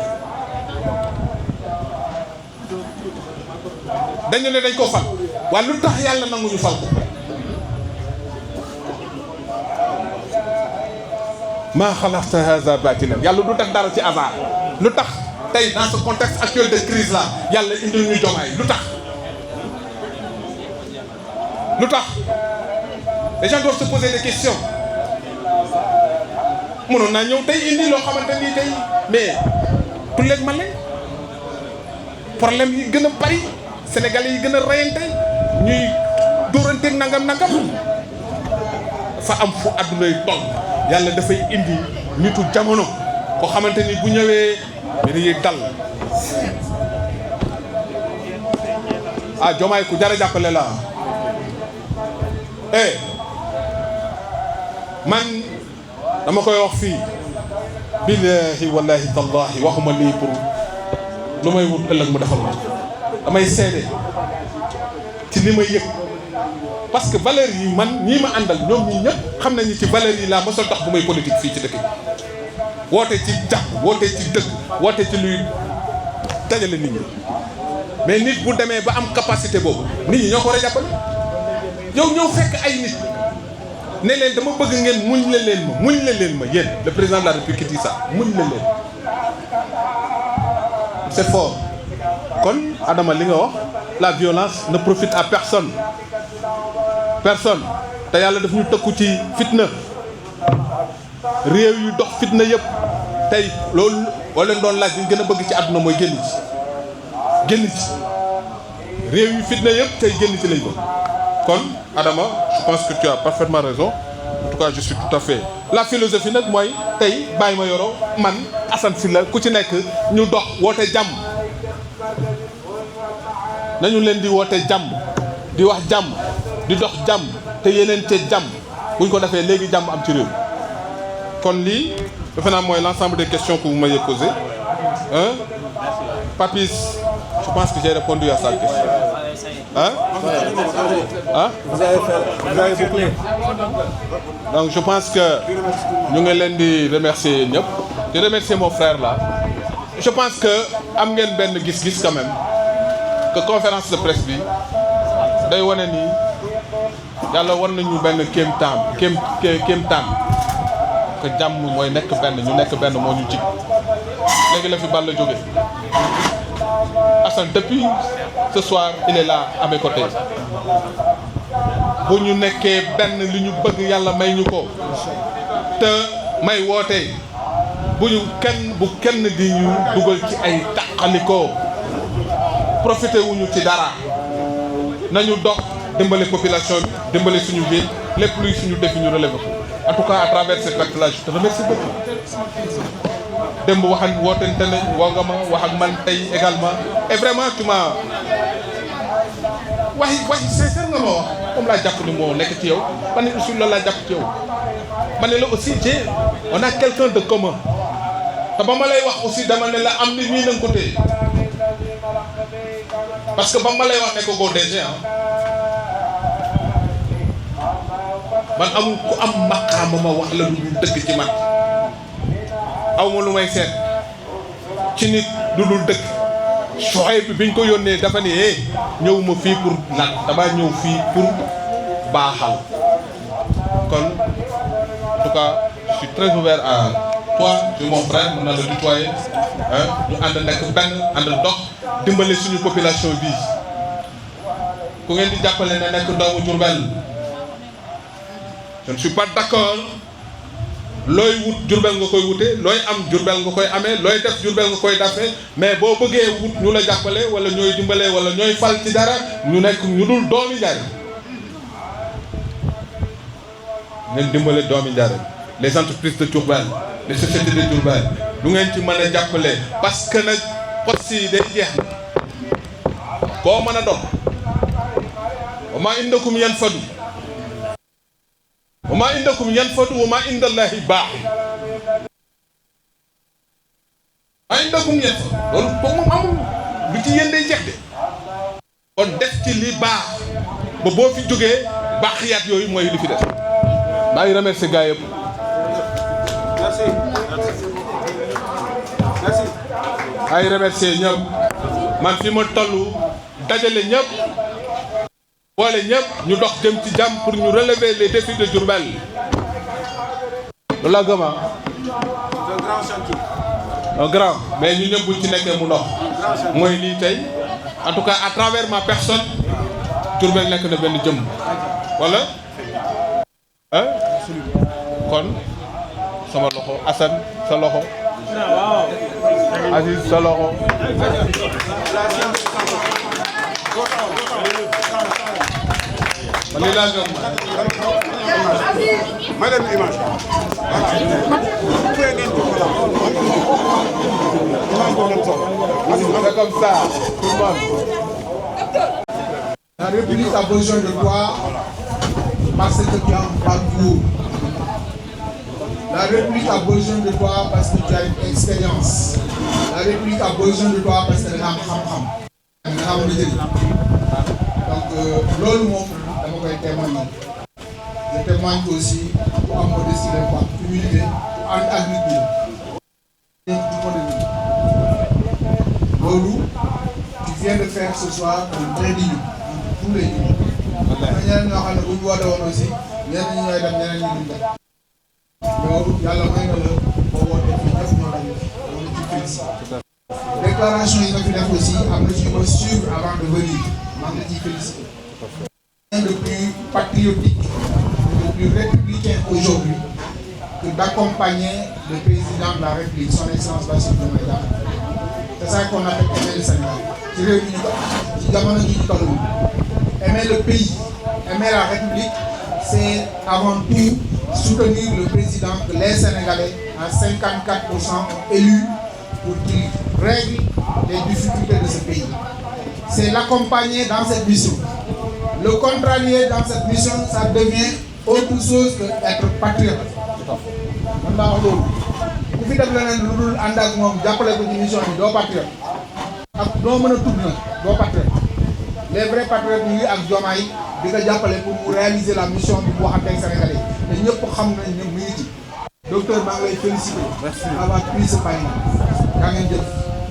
dañu ne dañ ko fal waaye lu tax yàlla nanguñu fal ko. maa xalaqta haza batilan yàlla du def dara ci hasard lu tax tey dans ce contexte actuel de crise là yàlla indil ñu Diomaye lu tax les gens doivent se poser des questions mënoon naa ñëw tey indi loo xamante ni tey mais pour léegi man lañ problème yi gën a bari sénégalais yi gën a reyante ñuy dóoranteeg nangam fa am fu àdduna yi toll yàlla dafay indi nitu jamono koo xamante ni bu ñëwee dañuy dal ah Diomaye ku jar a jàppale la man dama koy wax fii billahi wallahi tallahi waxuma lii pour lu may wut ëllëg mu defal ma damay seede ci li may yëg parce que valeur yi man ñii ma àndal ñoom ñii ñëpp xam nañu ci valeur yi laa mosal tax bu may politique fii ci dëkk bi woote ci jàpp woote ci dëgg woote ci luy dajale nit ñi mais nit bu demee ba am capacité boobu nit ñi ñoo ko war a jàppale yow ñëw fekk ay nit ne leen dama bëgg ngeen muñ la leen ma yéen le président de la République dit ça muñ la leen c'est fort kon Adama li nga wax la violence ne profite à personne te yàlla daf ñu tëkku ci fitna réew yu dox fitna yëpp tey loolu boo leen doon laaj li gën a bëgg ci àdduna mooy génn ci réew yu fitna yëpp tey génn ci lañ ko kon Adama je pense que tu as parfaitement raison en tout cas je suis tout à fait la philosophie nag mooy tey bàyyi ma yoro man Assane Sylla ku ci nekk ñu dox woote jàmm nañu leen di woote jàmm di wax jàmm di dox jàmm te yeneen te jàmm buñ ko defee léegi jàmm am ci réew kon lii defe naa mooy l'ensemble des questions que vous m'avez posées hein Papis je pense que j'ai répondu à sa question hein vous avez bouclé donc je pense que ñu ngi leen di remercier ñëpp di remercier mon frère là je pense que am ngeen benn gis-gis quand même que conférence de presse bi day wane ni yàlla war nañu benn kéemtaan que jàmm mooy nekk benn ñu nekk benn moo ñu jig léegi la fi Balla jóge Assane depuis ce soir il est là à mes côtés bu ñu nekkee benn li ñu bëgg yàlla may ñu ko te may woote bu kenn di ñu dugal ci ay taqalikoo profité wuñu ci dara nañu dox dimbale population bi dimbale suñu ville lépp luy suñu défi ñu relever ko en tout cas à travers cet acte là je te remercie beaucoup. démb waxal wootante nañ woo nga ma wax ak man tey également et vraiment tu m'as waxi sincère nga ma wax comme laa jàpp ni moo nekk ci yow man ne aussi loolu laa jàpp ci yow ma ne la aussi on a quelqu'un de commun te ba ma lay wax aussi dama ne la am ni mii na nga ko téye parce que ba ma lay wax ne ko goo DG man amul ku am maqaama ma wax la lu ñu dëgg ci man aw ma lu may seet ci nit du dul dëgg soxee bi biñ ko yónnee dafa ni ñëwuma fii pour lan dama ñëw fii pour baaxal kon en tout cas je suis très ouvert à toi tu es mon frère mën na la tutoyer ñu ànd nekk benn ànd dox dimbale suñu population bi ku ngeen di jàppale ne nekk doomu Diourbel je ne suis pas d'accord looy wut Diourbel nga koy wute looy am Diourbel nga koy amee looy def Diourbel nga koy defee mais boo bëggee wut ñu la jàppale wala ñooy dimbale wala ñooy fal ci dara ñu nekk ñu dul doomi Njaaréem ngeen dimbale doomi Njaaréem les entreprises de Diourbel les sociétés de Diourbel lu ngeen ci mën a jàppale parce que nag poste yi day jeex na koo mën a doon wa maa indakum yanfadu wa maa indakum yanfadu wa maa indallahi baax maa indakum yanfadu loolu boobu moom amul lu ci yéen day jeex de kon def ci li baax ba boo fi jógee baaxiyaat yooyu mooy li fi def maa ngi remercier gars yëpp. Merci. Merci. maa ngi remercier ñëpp man fi ma toll dajale ñëpp boole ñëpp ñu dox jëm ci jàmm pour ñu relever les défis de Diourbel loolu laa gëm C'est un grand chantier. un grand mais ñu ñëpp buñ ci nekkee mu dox mooy lii tey en tout cas à travers ma personne Diourbel nekk na benn jëm wala kon sama loxo Assane sa loxo Aziz sa loxo man lii laa gëm Madame Image. c'est comme ça tout le monde. La République a besoin de toi parce que tu as un parcours. La République a besoin de toi parce que tu as une expérience. La République a besoin de toi parce que tu as un xam-xam. Donc, loolu moom dama koy témoigner. Je témoigne aussi pour am modestie par humilité pour ànd ak nit ñi. Loolu tu viens de faire ce soir un très digne tous les jours. ñeneen ñoo xam ne bu ñu woote woon aussi ñeneen ñi ñooy dem ñeneen ñi duñ dem. loolu yàlla may na la boo wootee fii ñëpp ñoo dem loolu ci félicité. déclaration yi nga fi def aussi am na ci ko suivre avant de venir maa ngi ciy félicité. rien de plus patriotique de plus républicain aujourd'hui que d'accompagner le président de la République son excellence Bassirou Diomaye Diakhar. C'est ça qu'on appelle aimer le Sénégal. ci réew mi ñu ko ci jamono ji ñu toll aimer le pays aimer la République c'est avant tout soutenir le président que les Sénégalais à 54% ont élu pour qu'il règle les difficultés de ce pays. C'est l'accompagner dans cette mission. Le contrarier dans cette mission, ça devient autre chose que être patriote. man daa wax loolu ku fi def leneen lu dul ànd ak moom jàppale ko ci mission bi doo patriote ak doo mën a tudd nag doo patriote. Les vrais patriotes ñu ngi ak Diomaye di nga jàppale pour mu réaliser la mission bi mu waxante ak Sénégalais te ñëpp xam nañ ne mu ngi ci. Docteur maa ngi lay féliciter. Merci d'avoir pris ce pari. yaa ngeen jëf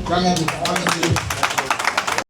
yaa ngeen jëf yaa ngeen jëf.